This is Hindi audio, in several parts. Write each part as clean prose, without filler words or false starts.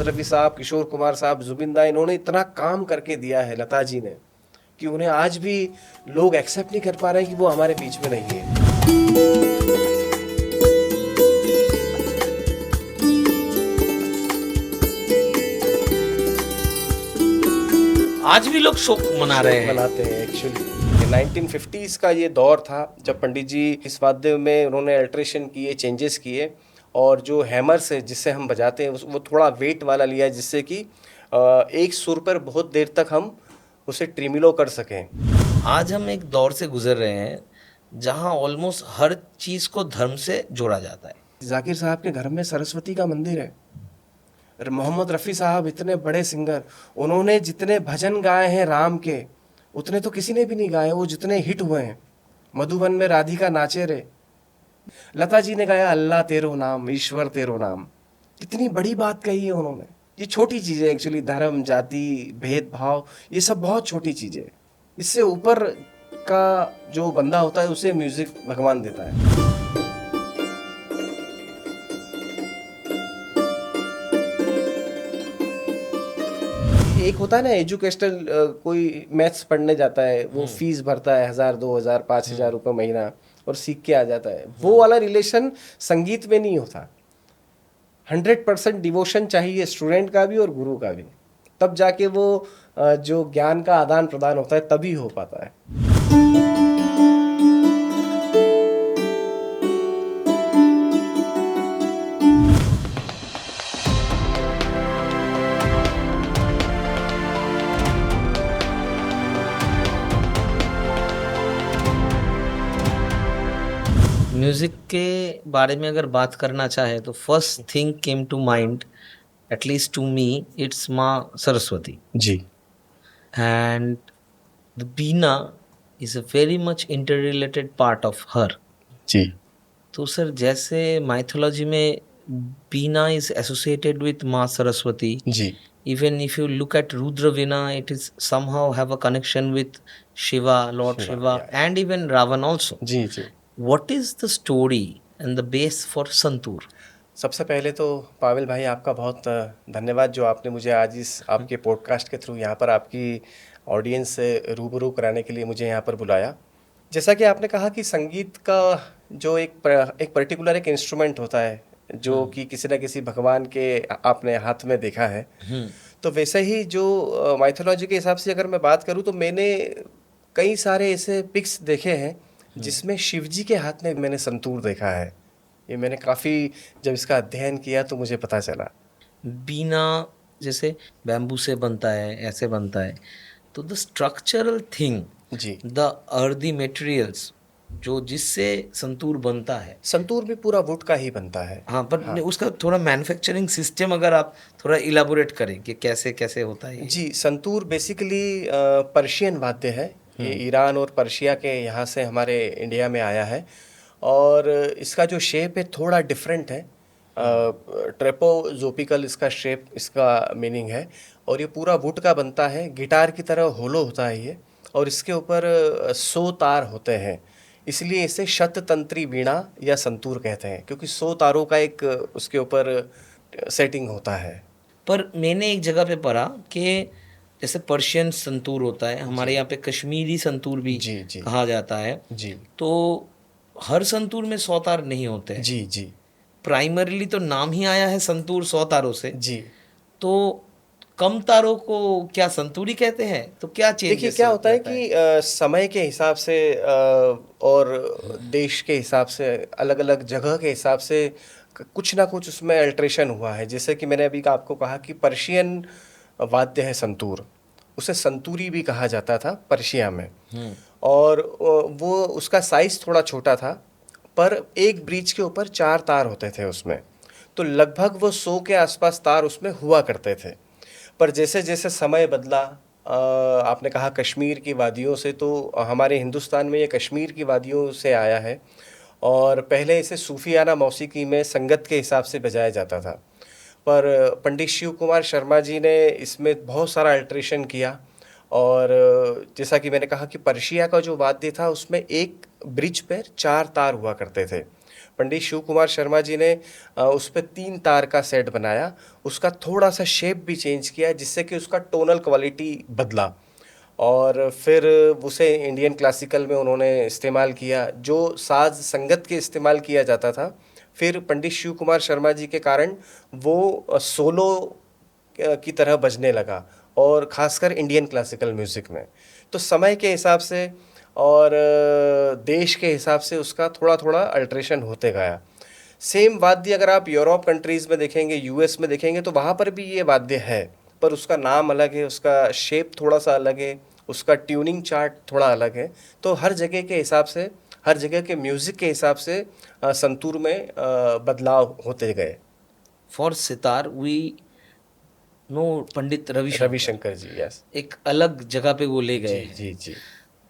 रफ़ी साहब, किशोर कुमार साहब, जुबिन दा, इन्होंने इतना काम करके दिया है लता जी ने कि उन्हें आज भी लोग एक्सेप्ट नहीं कर पा रहे हैं कि वो हमारे बीच में नहीं है। आज भी लोग शोक मना रहे हैं। मनाते हैं एक्चुअली। 1950s का ये दौर था जब पंडित जी इस वाद्य में उन्होंने अल्ट्रेशन किए, चेंजेस किए, और जो हैमर से जिससे हम बजाते हैं वो थोड़ा वेट वाला लिया जिससे कि एक सुर पर बहुत देर तक हम उसे ट्रिमिलो कर सकें। आज हम एक दौर से गुजर रहे हैं जहां ऑलमोस्ट हर चीज को धर्म से जोड़ा जाता है। जाकिर साहब के घर में सरस्वती का मंदिर है। मोहम्मद रफ़ी साहब इतने बड़े सिंगर, उन्होंने जितने भजन गाए हैं राम के उतने तो किसी ने भी नहीं गाए, वो जितने हिट हुए हैं। मधुबन में राधिका नाचे रे, लता जी ने गाया अल्लाह तेरो नाम, ईश्वर तेरो नाम। कितनी बड़ी बात कही है उन्होंने। ये छोटी चीज़ें एक्चुअली, धर्म, जाति, भेदभाव, ये सब बहुत छोटी चीज़ें। इससे ऊपर का जो बंदा होता है उसे म्यूजिक भगवान देता है। एक होता है ना एजुकेशनल, कोई मैथ्स पढ़ने जाता है, वो फीस भरता है 1000, 2000, 5000 रुपये महीना और सीख के आ जाता है। वो वाला रिलेशन संगीत में नहीं होता। 100% डिवोशन चाहिए स्टूडेंट का भी और गुरु का भी, तब जाके वो जो ज्ञान का आदान प्रदान होता है तभी हो पाता है। म्यूजिक के बारे में अगर बात करना चाहे तो first thing came to mind, at least to me, it's Maa Saraswati. जी। And the veena is a very much interrelated part of her. जी। तो सर जैसे माइथोलॉजी में बीना इज एसोसिएटेड विथ माँ सरस्वती, जी। even if you look at Rudra Veena, it is somehow have a connection with Shiva, Lord Shiva, yeah. and even Ravan also. Ji ji. What is the story and the base for santoor? सबसे पहले तो पावेल भाई आपका बहुत धन्यवाद जो आपने मुझे आज इस आपके पॉडकास्ट के थ्रू यहाँ पर आपकी ऑडियंस से रूबरू कराने के लिए मुझे यहाँ पर बुलाया। जैसा कि आपने कहा कि संगीत का जो एक पर्टिकुलर एक इंस्ट्रूमेंट होता है जो कि किसी न किसी भगवान के आपने हाथ में देखा है, तो वैसे ही जो माइथोलॉजी के हिसाब से अगर मैं बात करूँ तो मैंने कई सारे ऐसे पिक्स देखे हैं जिसमें शिव जी के हाथ में मैंने संतूर देखा है। ये मैंने काफ़ी जब इसका अध्ययन किया तो मुझे पता चला। बीना जैसे बैम्बू से बनता है, ऐसे बनता है, तो द स्ट्रक्चरल थिंग, जी। द अर्दी मटेरियल्स जो जिससे संतूर बनता है, संतूर भी पूरा वुड का ही बनता है। हाँ, पर उसका थोड़ा मैन्युफैक्चरिंग सिस्टम अगर आप थोड़ा इलाबोरेट करें कि कैसे कैसे होता है। जी, संतूर बेसिकली पर्शियन वाद्य है। ये ईरान और पर्शिया के यहाँ से हमारे इंडिया में आया है और इसका जो शेप है थोड़ा डिफरेंट है। ट्रेपोजोपिकल इसका शेप, इसका मीनिंग है, और ये पूरा वुड का बनता है। गिटार की तरह होलो होता है ये, और इसके ऊपर 100 तार होते हैं, इसलिए इसे शततंत्री वीणा या संतूर कहते हैं, क्योंकि 100 तारों का एक उसके ऊपर सेटिंग होता है। पर मैंने एक जगह पे पढ़ा कि जैसे पर्शियन संतूर होता है, हमारे यहाँ पे कश्मीरी संतूर भी जी जी कहा जाता है। जी। तो हर संतूर में 100 तार नहीं होते हैं। जी जी। प्राइमरीली तो नाम ही आया है संतूर 100 तारों से। जी। तो कम तारों को क्या संतूरी कहते हैं? तो क्या चेंज? देखिए क्या होता है कि समय के हिसाब से और देश के हिसाब से, अलग अलग जगह के हिसाब से कुछ ना कुछ उसमें अल्ट्रेशन हुआ है। जैसे कि मैंने अभी आपको कहा कि पर्शियन वाद्य है संतूर, उसे संतूरी भी कहा जाता था पर्शिया में, और वो उसका साइज़ थोड़ा छोटा था, पर एक ब्रीच के ऊपर 4 तार होते थे उसमें, तो लगभग वो 100 के आसपास तार उसमें हुआ करते थे। पर जैसे जैसे समय बदला, आपने कहा कश्मीर की वादियों से, तो हमारे हिंदुस्तान में ये कश्मीर की वादियों से आया है, और पहले इसे सूफियाना मौसीकी में संगत के हिसाब से बजाया जाता था। पर पंडित शिव कुमार शर्मा जी ने इसमें बहुत सारा अल्ट्रेशन किया, और जैसा कि मैंने कहा कि पर्शिया का जो वाद्य था उसमें एक ब्रिज पर 4 तार हुआ करते थे, पंडित शिव कुमार शर्मा जी ने उस पे 3 तार का सेट बनाया, उसका थोड़ा सा शेप भी चेंज किया जिससे कि उसका टोनल क्वालिटी बदला, और फिर उसे इंडियन क्लासिकल में उन्होंने इस्तेमाल किया, जो साज संगत के इस्तेमाल किया जाता था। फिर पंडित शिव कुमार शर्मा जी के कारण वो सोलो की तरह बजने लगा, और ख़ासकर इंडियन क्लासिकल म्यूज़िक में। तो समय के हिसाब से और देश के हिसाब से उसका थोड़ा थोड़ा अल्ट्रेशन होते गया। सेम वाद्य अगर आप यूरोप कंट्रीज़ में देखेंगे, यूएस में देखेंगे, तो वहाँ पर भी ये वाद्य है, पर उसका नाम अलग है, उसका शेप थोड़ा सा अलग है, उसका ट्यूनिंग चार्ट थोड़ा अलग है। तो हर जगह के हिसाब से, हर जगह के म्यूज़िक के हिसाब से संतूर में बदलाव होते गए। For sitar we know Pandit Ravishankar, Ravishankar ji, yes. एक अलग जगह पे वो ले गए जी हैं। जी जी।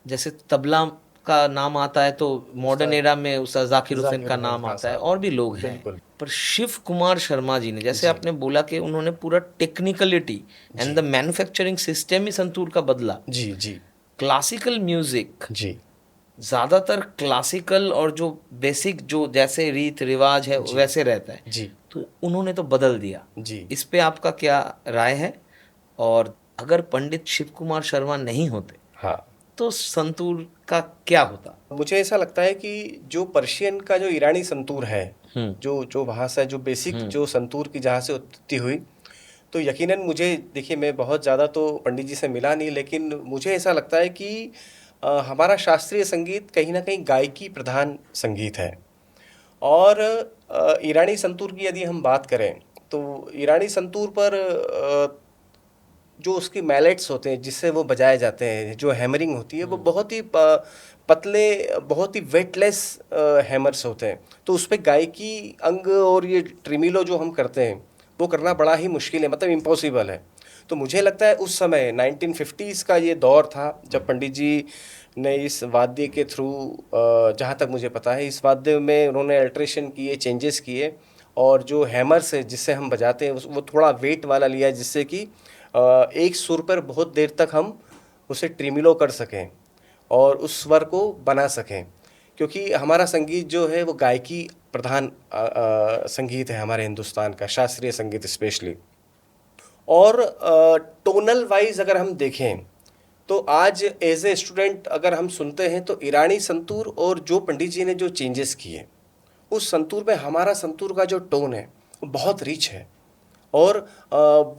जैसे तबला का नाम आता है तो मॉडर्न एरा में उसका जाकिर हुसैन जाकिर का हुसैन नाम खान आता है, साहब, और भी लोग हैं। बिल्कुल। पर शिव कुमार शर्मा जी ने, जैसे जी आपने बोला कि उन्होंने पूरा टेक्निकलिटी एंड जी द मैन्युफैक्चरिंग सिस्टम ही संतूर का बदला। जी जी क्लासिकल म्यूजिक, जी ज़्यादातर क्लासिकल और जो बेसिक जो जैसे रीत रिवाज है जी वैसे रहता है, जी तो उन्होंने तो बदल दिया। जी। इस पे आपका क्या राय है? और अगर पंडित शिव कुमार शर्मा नहीं होते हाँ, तो संतूर का क्या होता? मुझे ऐसा लगता है कि जो पर्शियन का जो ईरानी संतूर है, हम्म जो जो वहाँ से जो बेसिक हम्म जो संतूर की जहाँ से उत्पत्ति हुई, तो यकीनन मुझे, देखिए मैं बहुत ज़्यादा तो पंडित जी से मिला नहीं, लेकिन मुझे ऐसा लगता है कि हमारा शास्त्रीय संगीत कहीं ना कहीं गायकी प्रधान संगीत है। और ईरानी संतूर की यदि हम बात करें, तो ईरानी संतूर पर जो उसकी मैलेट्स होते हैं जिससे वो बजाए जाते हैं, जो हैमरिंग होती है, वो बहुत ही पतले, बहुत ही वेटलेस हैमर्स होते हैं। तो उस पर गायकी अंग और ये ट्रिमिलो जो हम करते हैं वो करना बड़ा ही मुश्किल है, मतलब इम्पॉसिबल है। तो मुझे लगता है उस समय 1950s का ये दौर था जब पंडित जी ने इस वाद्य के थ्रू, जहाँ तक मुझे पता है, इस वाद्य में उन्होंने अल्ट्रेशन किए, चेंजेस किए, और जो हैमर्स है जिससे हम बजाते हैं वो थोड़ा वेट वाला लिया, जिससे कि एक सुर पर बहुत देर तक हम उसे ट्रिमिलो कर सकें और उस स्वर को बना सकें, क्योंकि हमारा संगीत जो है वो गायकी प्रधान संगीत है हमारे हिंदुस्तान का, शास्त्रीय संगीत स्पेशली। और टोनल वाइज अगर हम देखें तो आज एज ए स्टूडेंट अगर हम सुनते हैं तो ईरानी संतूर और जो पंडित जी ने जो चेंजेस किए उस संतूर में, हमारा संतूर का जो टोन है वो बहुत रिच है, और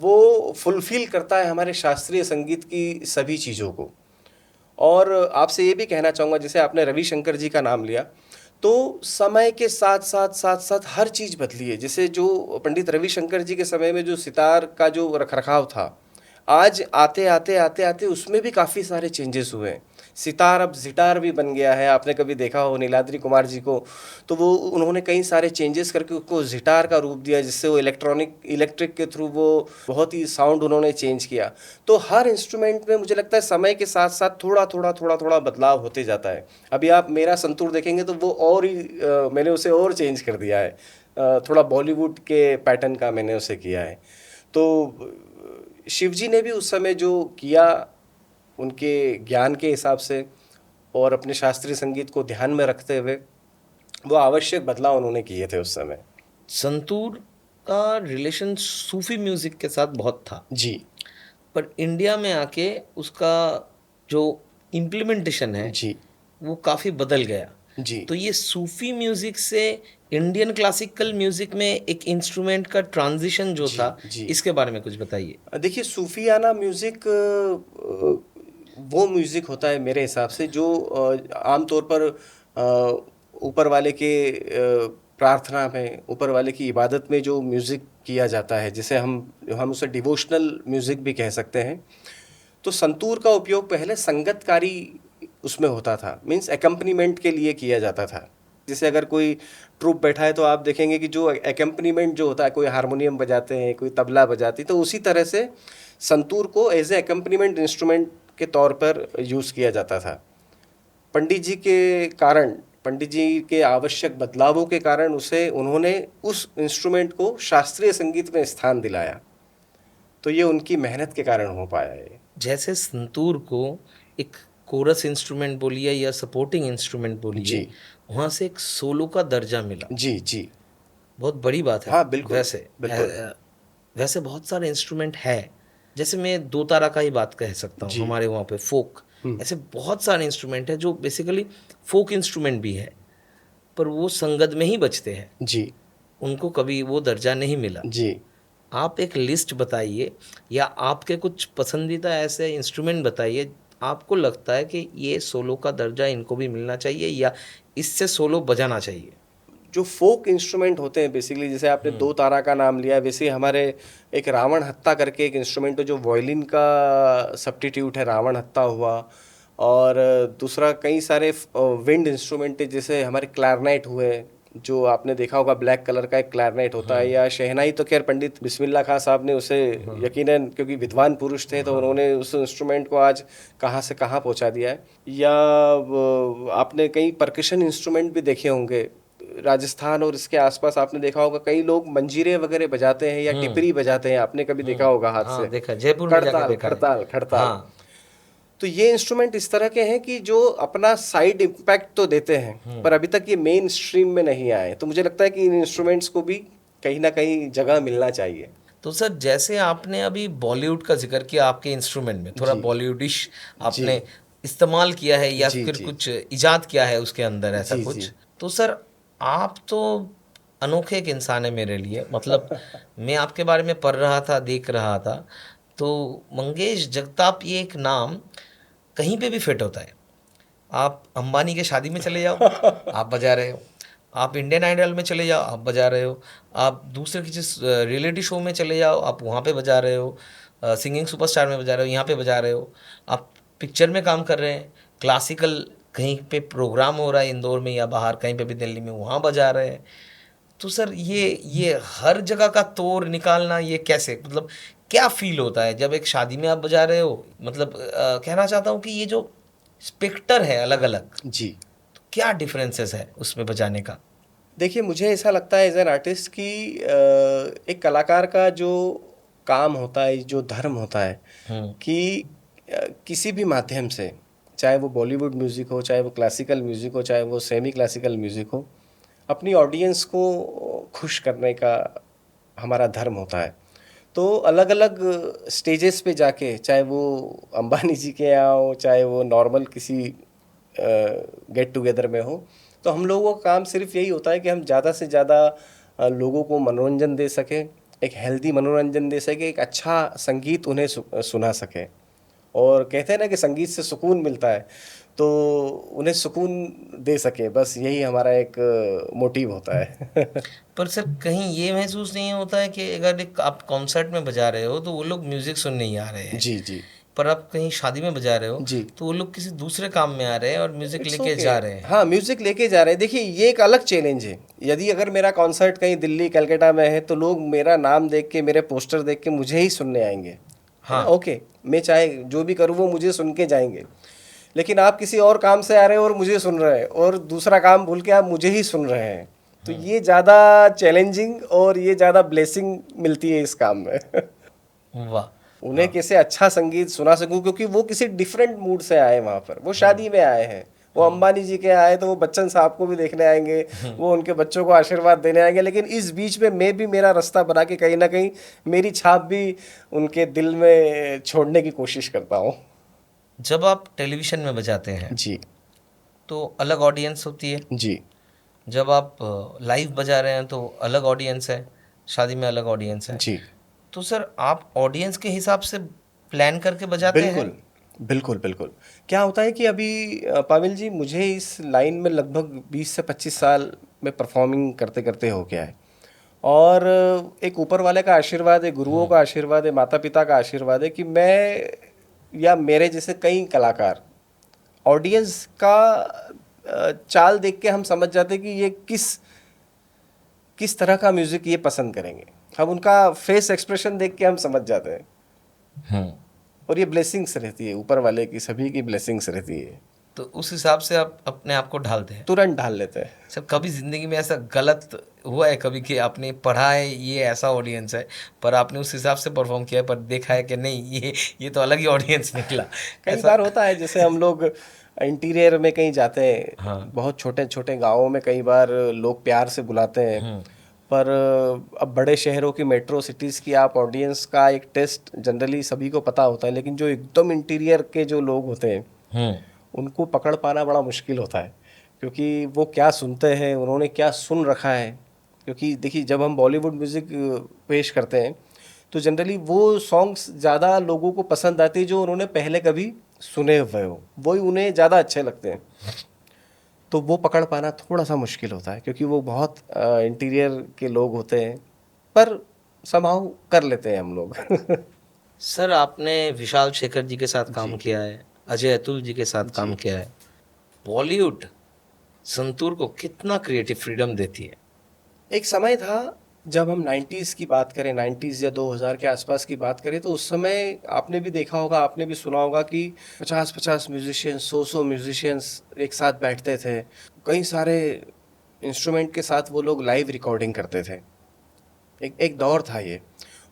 वो फुलफिल करता है हमारे शास्त्रीय संगीत की सभी चीज़ों को। और आपसे ये भी कहना चाहूँगा, जैसे आपने रविशंकर जी का नाम लिया, तो समय के साथ साथ साथ साथ हर चीज़ बदली है। जैसे जो पंडित रविशंकर जी के समय में जो सितार का जो रखरखाव था, आज आते आते आते आते उसमें भी काफ़ी सारे चेंजेस हुए हैं। सितार अब जिटार भी बन गया है, आपने कभी देखा हो नीलाद्री कुमार जी को, तो वो उन्होंने कई सारे चेंजेस करके उसको जिटार का रूप दिया, जिससे वो इलेक्ट्रिक के थ्रू वो बहुत ही साउंड उन्होंने चेंज किया। तो हर इंस्ट्रूमेंट में मुझे लगता है समय के साथ साथ थोड़ा थोड़ा थोड़ा थोड़ा बदलाव होते जाता है। अभी आप मेरा संतूर देखेंगे तो वो और ही मैंने उसे और चेंज कर दिया है, थोड़ा बॉलीवुड के पैटर्न का मैंने उसे किया है। तो शिवजी ने भी उस समय जो किया, उनके ज्ञान के हिसाब से और अपने शास्त्रीय संगीत को ध्यान में रखते हुए, वो आवश्यक बदलाव उन्होंने किए थे उस समय। संतूर का रिलेशन सूफी म्यूजिक के साथ बहुत था, जी पर इंडिया में आके उसका जो इम्प्लीमेंटेशन है जी वो काफ़ी बदल गया। जी तो ये सूफी म्यूजिक से इंडियन क्लासिकल म्यूजिक में एक इंस्ट्रूमेंट का ट्रांजिशन जो जी था, जी। इसके बारे में कुछ बताइए। देखिए, सूफियाना म्यूज़िक वो म्यूज़िक होता है मेरे हिसाब से जो आमतौर पर ऊपर वाले के प्रार्थना में, ऊपर वाले की इबादत में जो म्यूज़िक किया जाता है, जिसे हम उसे डिवोशनल म्यूज़िक भी कह सकते हैं। तो संतूर का उपयोग पहले संगतकारी उसमें होता था, मीन्स एकम्पनीमेंट के लिए किया जाता था। जैसे अगर कोई ट्रूप बैठा है तो आप देखेंगे कि जो एकम्पनीमेंट जो होता है, कोई हारमोनियम बजाते हैं, कोई तबला बजाती, तो उसी तरह से संतूर को एज ए एकम्पनीमेंट इंस्ट्रूमेंट के तौर पर यूज़ किया जाता था। पंडित जी के कारण, पंडित जी के आवश्यक बदलावों के कारण उन्होंने उस इंस्ट्रूमेंट को शास्त्रीय संगीत में स्थान दिलाया। तो ये उनकी मेहनत के कारण हो पाया है। जैसे संतूर को एक कोरस इंस्ट्रूमेंट बोलिए या सपोर्टिंग इंस्ट्रूमेंट बोलिए, जी। वहाँ से एक सोलो का दर्जा मिला, जी, जी। बहुत बड़ी बात है। हाँ, बिल्कुल, वैसे बिल्कुल। वैसे बहुत सारे इंस्ट्रूमेंट है, जैसे मैं दो तारा का ही बात कह सकता हूँ, जी। हमारे वहाँ पे फोक, हुँ। ऐसे बहुत सारे इंस्ट्रूमेंट है जो बेसिकली फोक इंस्ट्रूमेंट भी है, पर वो संगत में ही बजते हैं, जी, उनको कभी वो दर्जा नहीं मिला। जी। आप एक लिस्ट बताइए या आपके कुछ पसंदीदा ऐसे इंस्ट्रूमेंट बताइए, आपको लगता है कि ये सोलो का दर्जा इनको भी मिलना चाहिए या इससे सोलो बजाना चाहिए। जो फ़ोक इंस्ट्रूमेंट होते हैं बेसिकली, जैसे आपने दो तारा का नाम लिया, वैसे ही हमारे एक रावण हत्ता करके एक इंस्ट्रूमेंट है जो वायलिन का सब्स्टिट्यूट है, रावण हत्ता हुआ। और दूसरा कई सारे विंड इंस्ट्रूमेंट है, जैसे हमारे क्लैरनेट हुए, जो आपने देखा होगा ब्लैक कलर का एक क्लैरनेट होता है। या शहनाई तो खैर पंडित बिस्मिल्लाह खां साहब ने उसे यकीनन, क्योंकि विद्वान पुरुष थे, तो उन्होंने उस इंस्ट्रूमेंट को आज कहाँ से कहाँ पहुँचा दिया है। या आपने कई परकशन इंस्ट्रूमेंट भी देखे होंगे राजस्थान और इसके आसपास, आपने देखा होगा कई लोग मंजीरे वगैरह बजाते हैं या टिपरी बजाते हैं, आपने कभी देखा होगा हाथ से। हाँ देखा, जयपुर में जाके खड़ताल देखा है। खड़ताल खड़ताल। हाँ तो ये इंस्ट्रूमेंट इस तरह के हैं कि जो अपना साइड इम्पैक्ट तो देते हैं, पर अभी तक ये मेन स्ट्रीम में नहीं आए। तो मुझे लगता है कि इन इंस्ट्रूमेंट्स को भी कहीं ना कहीं जगह मिलना चाहिए। तो सर, जैसे आपने अभी बॉलीवुड का जिक्र किया, आपके इंस्ट्रूमेंट में थोड़ा जी। बॉलीवुडिश जी। आपने इस्तेमाल किया है या जी। फिर जी। कुछ इजाद किया है उसके अंदर, ऐसा जी। कुछ। जी। तो सर, आप तो अनोखे एक इंसान है मेरे लिए, मतलब मैं आपके बारे में पढ़ रहा था, देख रहा था, तो मंगेश जगताप ये एक नाम कहीं पे भी फिट होता है। आप अंबानी के शादी में चले जाओ, आप बजा रहे हो। आप इंडियन आइडल में चले जाओ, आप बजा रहे हो। आप दूसरे किसी रियलिटी शो में चले जाओ, आप वहाँ पे बजा रहे हो। सिंगिंग सुपरस्टार में बजा रहे हो, यहाँ पे बजा रहे हो। आप पिक्चर में काम कर रहे हैं, क्लासिकल कहीं पे प्रोग्राम हो रहा है इंदौर में या बाहर कहीं पे भी दिल्ली में, वहाँ बजा रहे हैं। तो सर, ये हर जगह का तोड़ निकालना, ये कैसे, मतलब क्या फील होता है जब एक शादी में आप बजा रहे हो? मतलब कहना चाहता हूँ कि ये जो स्पेक्टर है अलग अलग, जी। क्या डिफरेंसेस है उसमें बजाने का? देखिए, मुझे ऐसा लगता है एज एन आर्टिस्ट कि एक कलाकार का जो काम होता है, जो धर्म होता है, कि किसी भी माध्यम से, चाहे वो बॉलीवुड म्यूज़िक हो, चाहे वो क्लासिकल म्यूज़िक हो, चाहे वो सेमी क्लासिकल म्यूज़िक हो, अपनी ऑडियंस को खुश करने का हमारा धर्म होता है। तो अलग अलग स्टेजेस पे जाके, चाहे वो अंबानी जी के यहाँ हो, चाहे वो नॉर्मल किसी गेट टुगेदर में हो, तो हम लोगों का काम सिर्फ यही होता है कि हम ज़्यादा से ज़्यादा लोगों को मनोरंजन दे सकें, एक हेल्दी मनोरंजन दे सकें, एक अच्छा संगीत उन्हें सुना सकें। और कहते हैं ना कि संगीत से सुकून मिलता है, तो उन्हें सुकून दे सके, बस यही हमारा एक मोटिव होता है। पर सर, कहीं ये महसूस नहीं होता है कि अगर एक आप कॉन्सर्ट में बजा रहे हो तो वो लोग म्यूजिक सुनने ही आ रहे हैं, जी। जी। पर आप कहीं शादी में बजा रहे हो जी। तो वो लोग किसी दूसरे काम में आ रहे हैं और म्यूजिक इट्स लेके ओके। जा रहे हैं। हाँ, म्यूजिक लेके जा रहे हैं। देखिए, ये एक अलग चैलेंज है। यदि अगर मेरा कॉन्सर्ट कहीं दिल्ली कलकत्ता में है, तो लोग मेरा नाम देख के, मेरे पोस्टर देख के मुझे ही सुनने आएंगे, है ना? हाँ। ओके, मैं चाहे जो भी करूँ वो मुझे सुन के जाएंगे। लेकिन आप किसी और काम से आ रहे हो और मुझे सुन रहे हैं, और दूसरा काम भूल के आप मुझे ही सुन रहे हैं, तो ये ज़्यादा चैलेंजिंग और ये ज़्यादा ब्लेसिंग मिलती है इस काम में। वाह। उन्हें कैसे अच्छा संगीत सुना सकूं, क्योंकि वो किसी डिफरेंट मूड से आए वहाँ पर, वो शादी में आए हैं, वो अंबानी जी के आए तो वो बच्चन साहब को भी देखने आएंगे, वो उनके बच्चों को आशीर्वाद देने आएंगे, लेकिन इस बीच में मैं भी मेरा रास्ता बना के कहीं ना कहीं मेरी छाप भी उनके दिल में छोड़ने की कोशिश करता हूँ। जब आप टेलीविज़न में बजाते हैं जी। तो अलग ऑडियंस होती है, जी। जब आप लाइव बजा रहे हैं तो अलग ऑडियंस है, शादी में अलग ऑडियंस है। जी। तो सर, आप ऑडियंस के हिसाब से प्लान करके बजाते हैं? बिल्कुल, बिल्कुल, बिल्कुल। क्या होता है कि अभी पाविल जी, मुझे इस लाइन में लगभग 20 से 25 साल में परफॉर्मिंग करते-करते हो गया है, और एक ऊपर वाले का आशीर्वाद है, गुरुओं का आशीर्वाद है, माता-पिता का आशीर्वाद है कि मैं या मेरे जैसे कई कलाकार ऑडियंस का चाल देख के हम समझ जाते हैं कि ये किस तरह का म्यूज़िक ये पसंद करेंगे। हम उनका फेस एक्सप्रेशन देख के हम समझ जाते हैं। और ये ब्लेसिंग्स रहती है, ऊपर वाले की, सभी की ब्लेसिंग्स रहती है। तो उस हिसाब से आप अपने आप को ढालते हैं। तुरंत ढाल लेते हैं। सर कभी ज़िंदगी में ऐसा गलत हुआ है कभी कि आपने पढ़ा है ये ऐसा ऑडियंस है, पर आपने उस हिसाब से परफॉर्म किया है, पर देखा है कि नहीं ये तो अलग ही ऑडियंस निकला, कई ऐसा? बार होता है, जैसे हम लोग इंटीरियर में कहीं जाते हैं, हाँ। बहुत छोटे छोटे गांवों में कई बार लोग प्यार से बुलाते हैं, पर अब बड़े शहरों की मेट्रो सिटीज़ की आप ऑडियंस का एक टेस्ट जनरली सभी को पता होता है, लेकिन जो एकदम इंटीरियर के जो लोग होते हैं उनको पकड़ पाना बड़ा मुश्किल होता है, क्योंकि वो क्या सुनते हैं, उन्होंने क्या सुन रखा है। क्योंकि देखिए, जब हम बॉलीवुड म्यूज़िक पेश करते हैं तो जनरली वो सॉन्ग्स ज़्यादा लोगों को पसंद आते हैं जो उन्होंने पहले कभी सुने हुए हो, वही उन्हें ज़्यादा अच्छे लगते हैं। तो वो पकड़ पाना थोड़ा सा मुश्किल होता है, क्योंकि वो बहुत इंटीरियर के लोग होते हैं, पर समाव कर लेते हैं हम लोग। सर आपने विशाल शेखर जी के साथ काम जी। किया है, अजय अतुल जी के साथ काम जी। किया है। बॉलीवुड संतूर को कितना क्रिएटिव फ्रीडम देती है? एक समय था, जब हम 90s की बात करें, 90s या 2000 के आसपास की बात करें, तो उस समय आपने भी देखा होगा, आपने भी सुना होगा कि 50-50 म्यूजिशियंस, 100-100 म्यूजिशियंस एक साथ बैठते थे। कई सारे इंस्ट्रूमेंट के साथ वो लोग लाइव रिकॉर्डिंग करते थे। एक एक दौर था ये।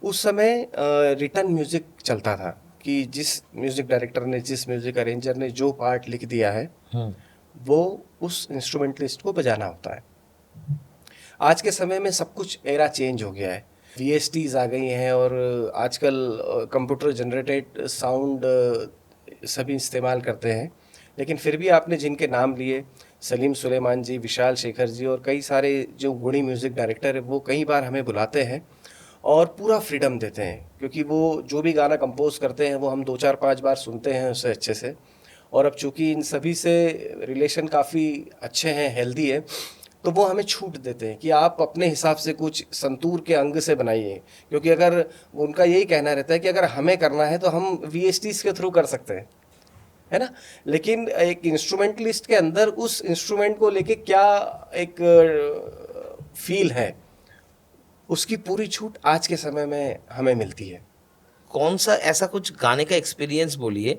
उस समय रिटन म्यूजिक चलता था कि जिस म्यूजिक डायरेक्टर ने, जिस म्यूजिक अरेंजर ने जो पार्ट लिख दिया है, वो उस इंस्ट्रूमेंटलिस्ट को बजाना होता है। आज के समय में सब कुछ एरा चेंज हो गया है, VSTs आ गई हैं, और आजकल कंप्यूटर जनरेटेड साउंड सभी इस्तेमाल करते हैं। लेकिन फिर भी आपने जिनके नाम लिए, सलीम सुलेमान जी, विशाल शेखर जी और कई सारे जो गुणी म्यूज़िक डायरेक्टर है, वो कई बार हमें बुलाते हैं और पूरा फ्रीडम देते हैं, क्योंकि वो जो भी गाना कंपोज करते हैं वो हम 2-4-5 बार सुनते हैं उसे अच्छे से। और अब चूँकि इन सभी से रिलेशन काफ़ी अच्छे हैं, हेल्दी है, तो वो हमें छूट देते हैं कि आप अपने हिसाब से कुछ संतूर के अंग से बनाइए। क्योंकि अगर उनका यही कहना रहता है कि अगर हमें करना है तो हम VSTs के थ्रू कर सकते हैं, है ना। लेकिन एक इंस्ट्रूमेंटलिस्ट के अंदर उस इंस्ट्रूमेंट को लेके क्या एक फील है, उसकी पूरी छूट आज के समय में हमें मिलती है। कौन सा ऐसा कुछ गाने का एक्सपीरियंस बोलिए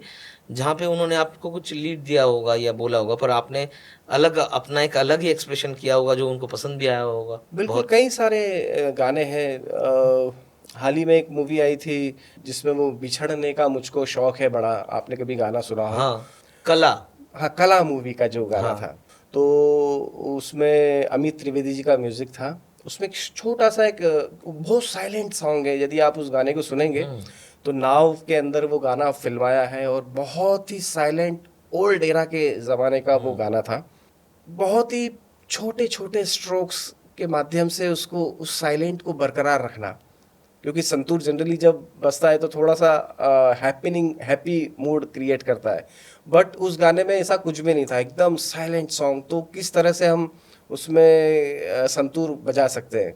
जहाँ पे उन्होंने आपको कुछ लीड दिया होगा या बोला होगा, पर आपने अलग अपना एक अलग ही एक्सप्रेशन किया होगा जो उनको पसंद भी आया होगा? बिल्कुल, बहुत। कई सारे गाने हैं। हाल ही में एक मूवी आई थी जिसमें वो बिछड़ने का मुझको शौक है बड़ा, आपने कभी गाना सुना हो? हाँ, कला। हाँ, कला मूवी का जो गाना हाँ। था, तो उसमें अमित त्रिवेदी जी का म्यूजिक था। उसमें एक छोटा सा एक बहुत साइलेंट सॉन्ग है, यदि आप उस गाने को सुनेंगे तो नाव के अंदर वो गाना फिल्माया है, और बहुत ही साइलेंट ओल्ड एरा के ज़माने का वो गाना था। बहुत ही छोटे छोटे स्ट्रोक्स के माध्यम से उसको, उस साइलेंट को बरकरार रखना, क्योंकि संतूर जनरली जब बजता है तो थोड़ा सा हैप्पी मूड क्रिएट करता है, बट उस गाने में ऐसा कुछ भी नहीं था, एकदम साइलेंट सॉन्ग। तो किस तरह से हम उसमें संतूर बजा सकते हैं,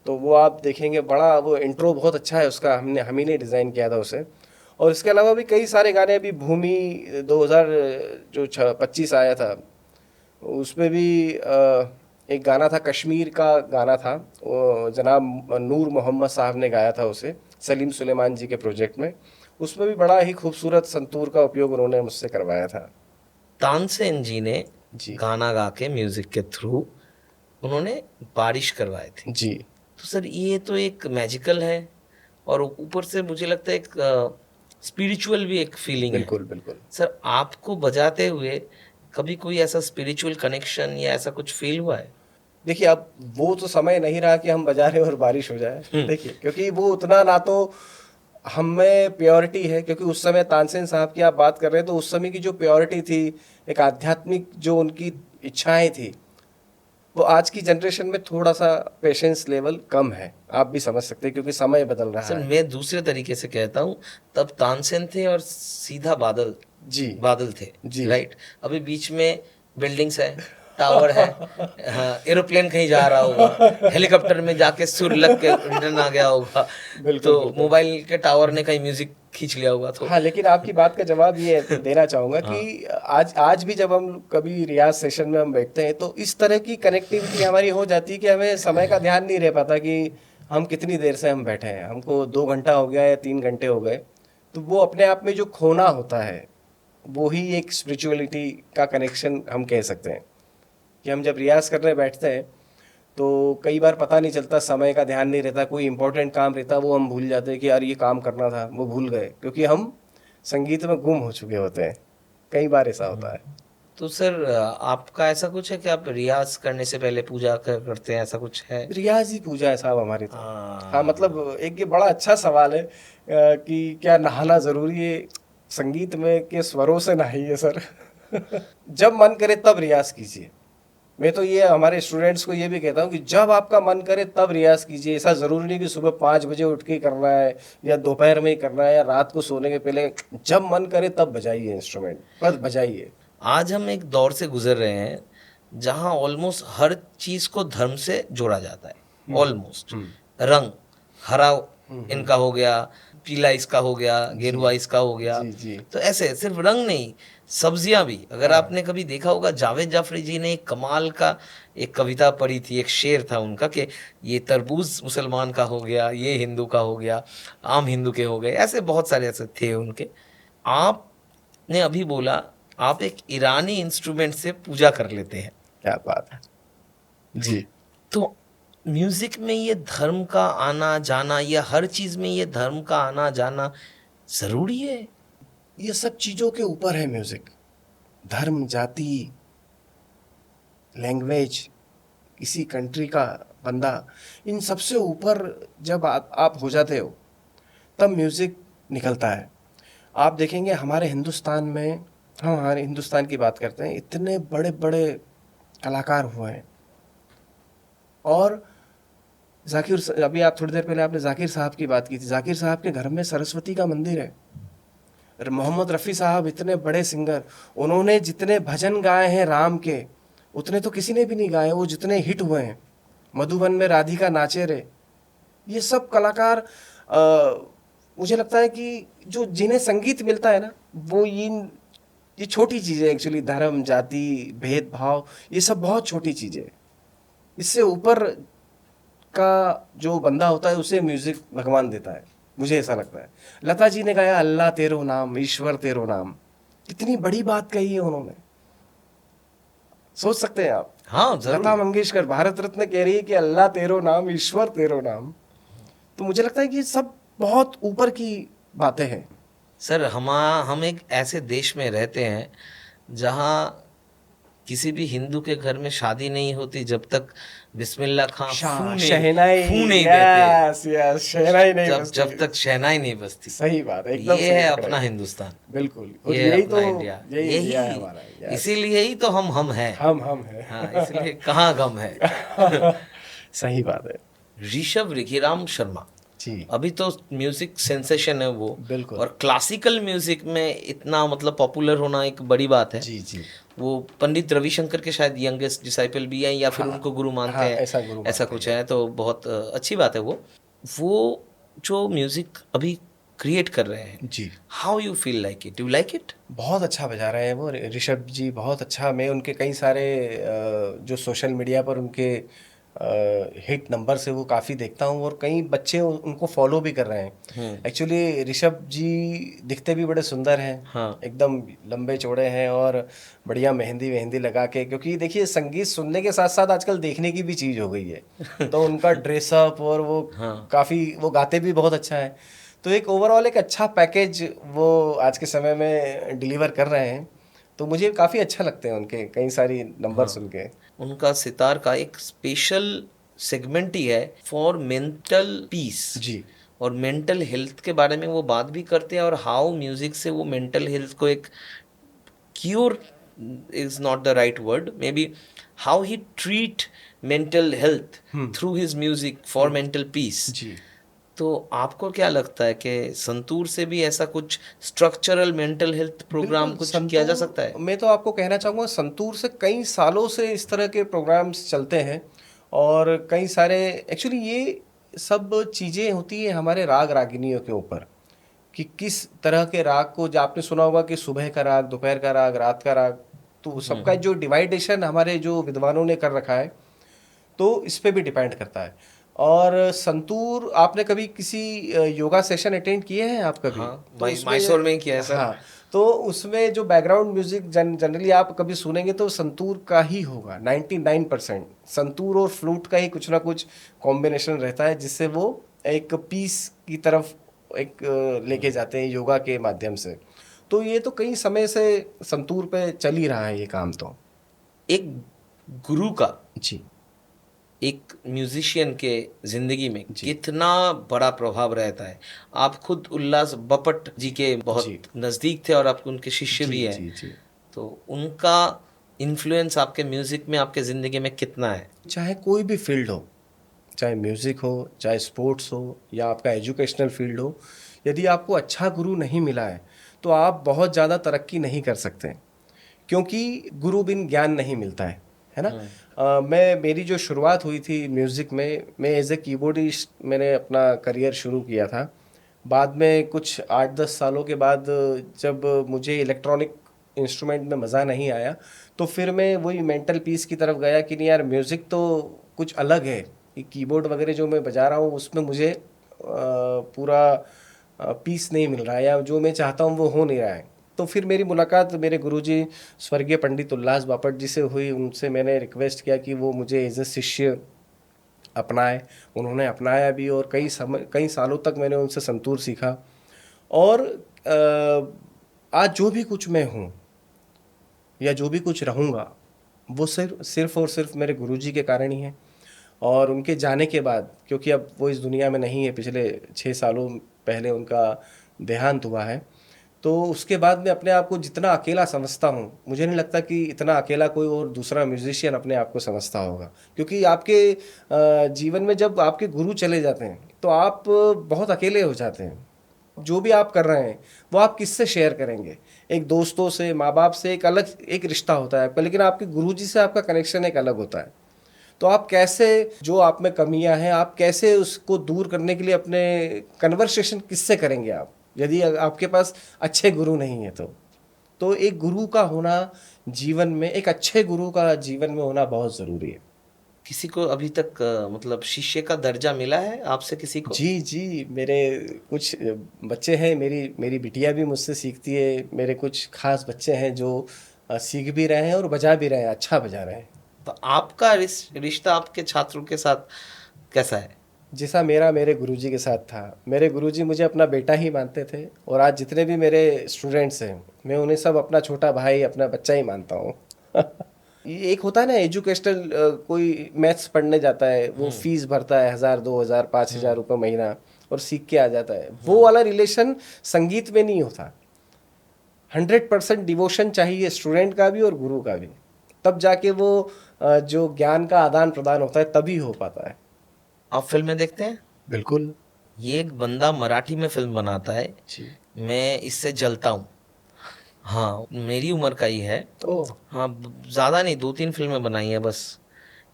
तो वो आप देखेंगे। बड़ा वो इंट्रो बहुत अच्छा है उसका, हम ही ने डिज़ाइन किया था उसे। और इसके अलावा भी कई सारे गाने, अभी भूमि 2000 जो 25 आया था, उसमें भी एक गाना था, कश्मीर का गाना था, वो जनाब नूर मोहम्मद साहब ने गाया था उसे, सलीम सुलेमान जी के प्रोजेक्ट में। उसमें भी बड़ा ही खूबसूरत संतूर का उपयोग उन्होंने मुझसे करवाया था। तानसेन जी ने जी गाना गा के म्यूजिक के थ्रू उन्होंने बारिश करवाई थी। जी। तो सर ये तो एक मैजिकल है, और ऊपर से मुझे लगता है एक स्पिरिचुअल भी एक फीलिंग है। बिल्कुल बिल्कुल। सर आपको बजाते हुए कभी कोई ऐसा स्पिरिचुअल कनेक्शन या ऐसा कुछ फील हुआ है? देखिए, अब वो तो समय नहीं रहा कि हम बजा रहे और बारिश हो जाए, देखिए, क्योंकि वो उतना ना तो हम में प्योरिटी है, क्योंकि उस समय तानसेन साहब की आप बात कर रहे हैं, तो उस समय की जो प्योरिटी थी, एक आध्यात्मिक जो उनकी इच्छाएं थी, वो आज की जनरेशन में थोड़ा सा पेशेंस लेवल कम है, आप भी समझ सकते हैं, क्योंकि समय बदल रहा सर है। मैं दूसरे तरीके से कहता हूँ, तब तानसेन थे और सीधा बादल, जी बादल थे, जी। राइट। अभी बीच में बिल्डिंग्स है, टावर है, हाँ, एरोप्लेन कहीं जा रहा होगा, हेलीकॉप्टर में जाके सुर लग के रिटर्न आ गया होगा, बिल्कुल तो बिल्कुल। मोबाइल के टावर ने कहीं म्यूजिक खींच लिया होगा। तो हाँ, लेकिन आपकी बात का जवाब ये देना चाहूँगा हाँ। कि आज आज भी जब हम कभी रियाज सेशन में हम बैठते हैं, तो इस तरह की कनेक्टिविटी हमारी हो जाती है कि हमें समय का ध्यान नहीं रह पाता कि हम कितनी देर से हम बैठे हैं, हमको 2 घंटा हो गया या 3 घंटे हो गए। तो वो अपने आप में जो खोना होता है, वो ही एक स्पिरिचुअलिटी का कनेक्शन हम कह सकते हैं कि हम जब रियाज करने बैठते हैं तो कई बार पता नहीं चलता, समय का ध्यान नहीं रहता, कोई इंपॉर्टेंट काम रहता वो हम भूल जाते हैं कि यार ये काम करना था, वो भूल गए क्योंकि हम संगीत में गुम हो चुके होते हैं। कई बार ऐसा होता है। तो सर आपका ऐसा कुछ है कि आप रियाज करने से पहले पूजा करते हैं, ऐसा कुछ है? रियाज ही पूजा है साहब हमारी तो। हाँ। हाँ मतलब एक ये बड़ा अच्छा सवाल है कि क्या नहाना जरूरी है संगीत में के स्वरों से? नहाइए सर। जब मन करे तब रियाज कीजिए। मैं तो ये हमारे स्टूडेंट्स को ये भी कहता हूँ कि जब आपका मन करे तब रियाज कीजिए। ऐसा जरूरी नहीं कि सुबह 5 बजे उठ के करना है या दोपहर में ही करना है या रात को सोने के पहले। जब मन करे तब बजाइए इंस्ट्रूमेंट, बस बजाइए। आज हम एक दौर से गुजर रहे हैं जहां ऑलमोस्ट हर चीज को धर्म से जोड़ा जाता है। ऑलमोस्ट रंग हरा इनका हो गया, पीला इसका हो गया, गेरुआ इसका हो गया। जी जी। तो ऐसे सिर्फ रंग नहीं, सब्जियां भी। अगर आपने कभी देखा होगा, जावेद जाफरी जी ने एक कमाल का एक कविता पढ़ी थी, एक शेर था उनका कि ये तरबूज मुसलमान का हो गया, ये हिंदू का हो गया, आम हिंदू के हो गए। ऐसे बहुत सारे ऐसे थे उनके। आपने अभी बोला आप एक ईरानी इंस्ट्रूमेंट से पूजा कर लेते हैं। क्या बात है जी। तो म्यूजिक में ये धर्म का आना जाना, या हर चीज में ये धर्म का आना जाना जरूरी है? ये सब चीजों के ऊपर है म्यूजिक। धर्म, जाति, लैंग्वेज, किसी कंट्री का बंदा, इन सबसे ऊपर जब आप हो जाते हो तब म्यूजिक निकलता है। आप देखेंगे हमारे हिंदुस्तान में, हम हमारे हिंदुस्तान की बात करते हैं, इतने बड़े बड़े कलाकार हुए हैं। और जाकिर, अभी आप थोड़ी देर पहले आपने जाकिर साहब की बात की थी। जाकिर साहब के घर में सरस्वती का मंदिर है। मोहम्मद रफ़ी साहब इतने बड़े सिंगर, उन्होंने जितने भजन गाए हैं राम के उतने तो किसी ने भी नहीं गाए। वो जितने हिट हुए हैं, मधुबन में राधिका नाचे रे, ये सब कलाकार मुझे लगता है कि जो जिन्हें संगीत मिलता है ना, वो ये छोटी चीज़ें एक्चुअली, धर्म, जाति, भेदभाव, ये सब बहुत छोटी चीज़ें। इससे ऊपर का जो बंदा होता है उसे म्यूजिक भगवान देता है, मुझे ऐसा लगता है। लता जी ने गाया अल्लाह तेरो नाम, ईश्वर तेरो नाम, कितनी बड़ी बात कही है उन्होंने। सोच सकते हैं आप। हाँ जरूर। लता मंगेशकर भारत रत्न कह रही है कि अल्लाह तेरो नाम, ईश्वर तेरो नाम। तो मुझे लगता है कि ये सब बहुत ऊपर की बातें हैं। सर हम एक ऐसे देश में रहते हैं जहाँ किसी भी हिंदू के घर में शादी नहीं होती जब तक बिस्मिल्लाह खां शहनाई, फू नहीं देते। यस यस, शहनाई नहीं जब बजती। जब तक शहनाई नहीं बजती। सही बात है, एकदम ये सही है पकड़ा अपना है। हिंदुस्तान, बिल्कुल। और ये यही अपना तो इंडिया, यही इंडिया है हमारा। यस। इसीलिए ही तो हम हैं। हम हैं। हाँ, इसलिए कहाँ गम है। सही बात है ऋषभ रिखीराम शर्मा जी। अभी तो म्यूजिक सेंसेशन है वो, बिल्कुल। और क्लासिकल म्यूजिक में इतना मतलब पॉपुलर होना एक बड़ी बात है। जी जी। वो पंडित रविशंकर के शायद यंगेस्ट डिसाइपल भी हैं, या फिर उनको गुरु मानते हाँ, हैं, ऐसा गुरु ऐसा मानते कुछ है। तो बहुत अच्छी बात है। वो जो म्यूजिक अभी क्रिएट कर रहे हैं, जी। How you feel like it? You like it? बहुत अच्छा बजा रहे हैं वो ऋषभ जी, बहुत अच्छा। मैं उनके कई सारे जो सोशल मीडिया पर उनके हिट नंबर से वो काफ़ी देखता हूँ, और कई बच्चे उनको फॉलो भी कर रहे हैं। एक्चुअली ऋषभ जी दिखते भी बड़े सुंदर हैं। हाँ। एकदम लंबे चौड़े हैं और बढ़िया मेहंदी वेहंदी लगा के, क्योंकि देखिए संगीत सुनने के साथ साथ आजकल देखने की भी चीज़ हो गई है। तो उनका ड्रेसअप और वो हाँ। काफ़ी, वो गाते भी बहुत अच्छा है। तो एक ओवरऑल एक अच्छा पैकेज वो आज के समय में डिलीवर कर रहे हैं। तो मुझे काफ़ी अच्छा लगते हैं उनके कई सारी नंबर सुन के। उनका सितार का एक स्पेशल सेगमेंट ही है फॉर मेंटल पीस जी। और मेंटल हेल्थ के बारे में वो बात भी करते हैं, और हाउ म्यूजिक से वो मेंटल हेल्थ को एक cure is not the right word, maybe how he treat mental health through his music for mental peace. जी। तो आपको क्या लगता है कि संतूर से भी ऐसा कुछ स्ट्रक्चरल मेंटल हेल्थ प्रोग्राम बिल्कुल, कुछ किया जा सकता है? मैं तो आपको कहना चाहूँगा संतूर से कई सालों से इस तरह के प्रोग्राम्स चलते हैं, और कई सारे एक्चुअली ये सब चीज़ें होती है हमारे राग रागिनियों के ऊपर, कि किस तरह के राग को, जो आपने सुना होगा कि सुबह का राग, दोपहर का राग, रात का राग, तो सबका जो डिवाइडेशन हमारे जो विद्वानों ने कर रखा है, तो इस पे भी डिपेंड करता है। और आपने कभी किसी योगा सेशन अटेंड किए हैं आप कभी? हाँ, तो उसमें मैसूर में किया है सर। हाँ, तो उसमें जो बैकग्राउंड म्यूजिक जनरली आप कभी सुनेंगे तो संतूर का ही होगा, 99%। संतूर और फ्लूट का ही कुछ ना कुछ कॉम्बिनेशन रहता है, जिससे वो एक पीस की तरफ एक लेके जाते हैं योगा के माध्यम से। तो ये तो कई समय से संतूर पे चल ही रहा है ये काम तो। एक गुरु का जी एक म्यूजिशियन के जिंदगी में जी कितना बड़ा प्रभाव रहता है। आप खुद उल्लास बपट जी के बहुत जी नज़दीक थे और आप उनके शिष्य जी भी हैं, जी जी। तो उनका इन्फ्लुएंस आपके म्यूजिक में आपके ज़िंदगी में कितना है? चाहे कोई भी फील्ड हो, चाहे म्यूज़िक हो, चाहे स्पोर्ट्स हो, या आपका एजुकेशनल फील्ड हो, यदि आपको अच्छा गुरु नहीं मिला है तो आप बहुत ज़्यादा तरक्की नहीं कर सकते, क्योंकि गुरु बिन ज्ञान नहीं मिलता है ना। मेरी जो शुरुआत हुई थी म्यूज़िक में, मैं एज ए कीबोर्डिस्ट मैंने अपना करियर शुरू किया था। बाद में कुछ 8-10 सालों के बाद जब मुझे इलेक्ट्रॉनिक इंस्ट्रूमेंट में मज़ा नहीं आया, तो फिर मैं वही मेंटल पीस की तरफ गया कि नहीं यार, म्यूज़िक तो कुछ अलग है। ये कीबोर्ड वगैरह जो मैं बजा रहा हूँ उसमें मुझे पूरा पीस नहीं मिल रहा है, या जो मैं चाहता हूँ वो हो नहीं रहा है। तो फिर मेरी मुलाकात मेरे गुरुजी स्वर्गीय पंडित उल्लास बापट जी से हुई। उनसे मैंने रिक्वेस्ट किया कि वो मुझे एज ए शिष्य अपनाए। उन्होंने अपनाया भी, और कई सालों तक मैंने उनसे संतूर सीखा। और आज जो भी कुछ मैं हूँ या जो भी कुछ रहूँगा, वो सिर्फ और सिर्फ मेरे गुरुजी के कारण ही है। और उनके जाने के बाद, क्योंकि अब वो इस दुनिया में नहीं है, पिछले 6 सालों पहले उनका देहांत हुआ है, तो उसके बाद मैं अपने आप को जितना अकेला समझता हूँ, मुझे नहीं लगता कि इतना अकेला कोई और दूसरा म्यूजिशियन अपने आप को समझता होगा। क्योंकि आपके जीवन में जब आपके गुरु चले जाते हैं तो आप बहुत अकेले हो जाते हैं। जो भी आप कर रहे हैं वो आप किससे शेयर करेंगे? एक दोस्तों से, माँ बाप से एक अलग एक रिश्ता होता है आपका, लेकिन आपके गुरुजी से आपका कनेक्शन एक अलग होता है। तो आप कैसे, जो आप में कमियां हैं, आप कैसे उसको दूर करने के लिए अपने कन्वर्सेशन किससे करेंगे आप, यदि आपके पास अच्छे गुरु नहीं है तो एक गुरु का होना जीवन में, एक अच्छे गुरु का जीवन में होना बहुत ज़रूरी है। किसी को अभी तक मतलब शिष्य का दर्जा मिला है आपसे किसी को? जी जी, मेरे कुछ बच्चे हैं, मेरी मेरी बिटिया भी मुझसे सीखती है। मेरे कुछ खास बच्चे हैं जो सीख भी रहे हैं और बजा भी रहे हैं, अच्छा बजा रहे हैं। तो आपका रिश्ता आपके छात्रों के साथ कैसा है? जैसा मेरा मेरे गुरुजी के साथ था। मेरे गुरुजी मुझे अपना बेटा ही मानते थे, और आज जितने भी मेरे स्टूडेंट्स हैं, मैं उन्हें सब अपना छोटा भाई, अपना बच्चा ही मानता हूँ। ये एक होता है ना एजुकेशनल, कोई मैथ्स पढ़ने जाता है, वो फीस भरता है 1,000, 2,000, 5,000 रुपये महीना, और सीख के आ जाता है। वो वाला रिलेशन संगीत में नहीं होता। 100% डिवोशन चाहिए स्टूडेंट का भी और गुरु का भी, तब जाके वो जो ज्ञान का आदान प्रदान होता है तभी हो पाता है। आप फिल्में देखते हैं? बिल्कुल। ये एक बंदा मराठी में फिल्म बनाता है, जी। मैं इससे जलता हूँ। हाँ, मेरी उम्र का ही है। ओह। हाँ, ज़्यादा नहीं, 2-3 फिल्में बनाई हैं बस।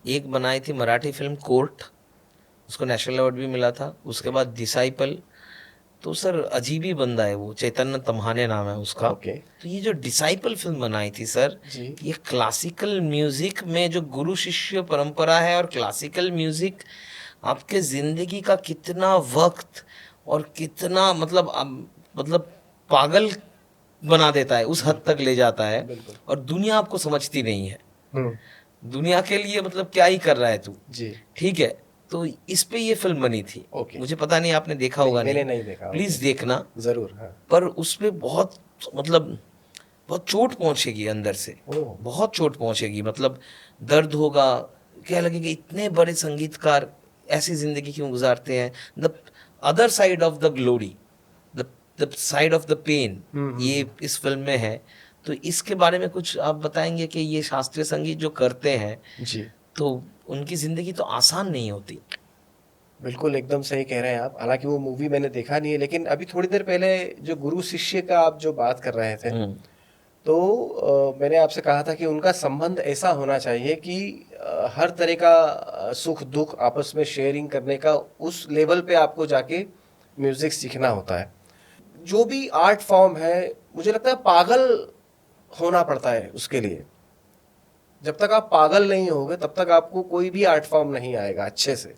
एक बनाई थी मराठी फिल्म कोर्ट, उसको नेशनल अवार्ड भी मिला था। उसके बाद डिसाइपल। तो सर अजीब ही बंदा है वो, चैतन्य तम्हाने नाम है उसका। ओके। तो ये जो डिसाइपल फिल्म बनाई थी सर, जी ये क्लासिकल म्यूजिक में जो गुरु शिष्य परंपरा है, और क्लासिकल म्यूजिक आपके जिंदगी का कितना वक्त और कितना मतलब मतलब पागल बना देता है, उस हद तक ले जाता है। बिल्कुल। और दुनिया आपको समझती नहीं है। हम्म। दुनिया के लिए मतलब क्या ही कर रहा है तू, जी। ठीक है। तो इस पे ये फिल्म बनी थी। ओके। मुझे पता नहीं आपने देखा नहीं, होगा, मैंने नहीं, नहीं देखा। Please okay. देखना। ज़रूर, हाँ। पर उस पे बहुत मतलब बहुत चोट पहुंचेगी अंदर से, ओह। बहुत चोट पहुंचेगी, मतलब दर्द होगा। क्या लगेगा इतने बड़े संगीतकार ऐसी जिंदगी क्यों गुजारते हैं। The other side of the glory, the side of the pain, ये इस फिल्म में है। तो इसके बारे में कुछ आप बताएंगे कि ये शास्त्रीय संगीत जो करते हैं, जी। तो उनकी जिंदगी तो आसान नहीं होती। बिल्कुल, एकदम सही कह रहे हैं आप। हालांकि वो मूवी मैंने देखा नहीं है, लेकिन अभी थोड़ी देर पहले जो गुरु शिष्य का आप जो बात कर रहे थे, हम्म। तो मैंने आपसे कहा था कि उनका संबंध ऐसा होना चाहिए कि हर तरह का सुख दुख आपस में शेयरिंग करने का, उस लेवल पे आपको जाके म्यूजिक सीखना होता है। जो भी आर्ट फॉर्म है, मुझे लगता है पागल होना पड़ता है उसके लिए। जब तक आप पागल नहीं होगे तब तक आपको कोई भी आर्ट फॉर्म नहीं आएगा अच्छे से।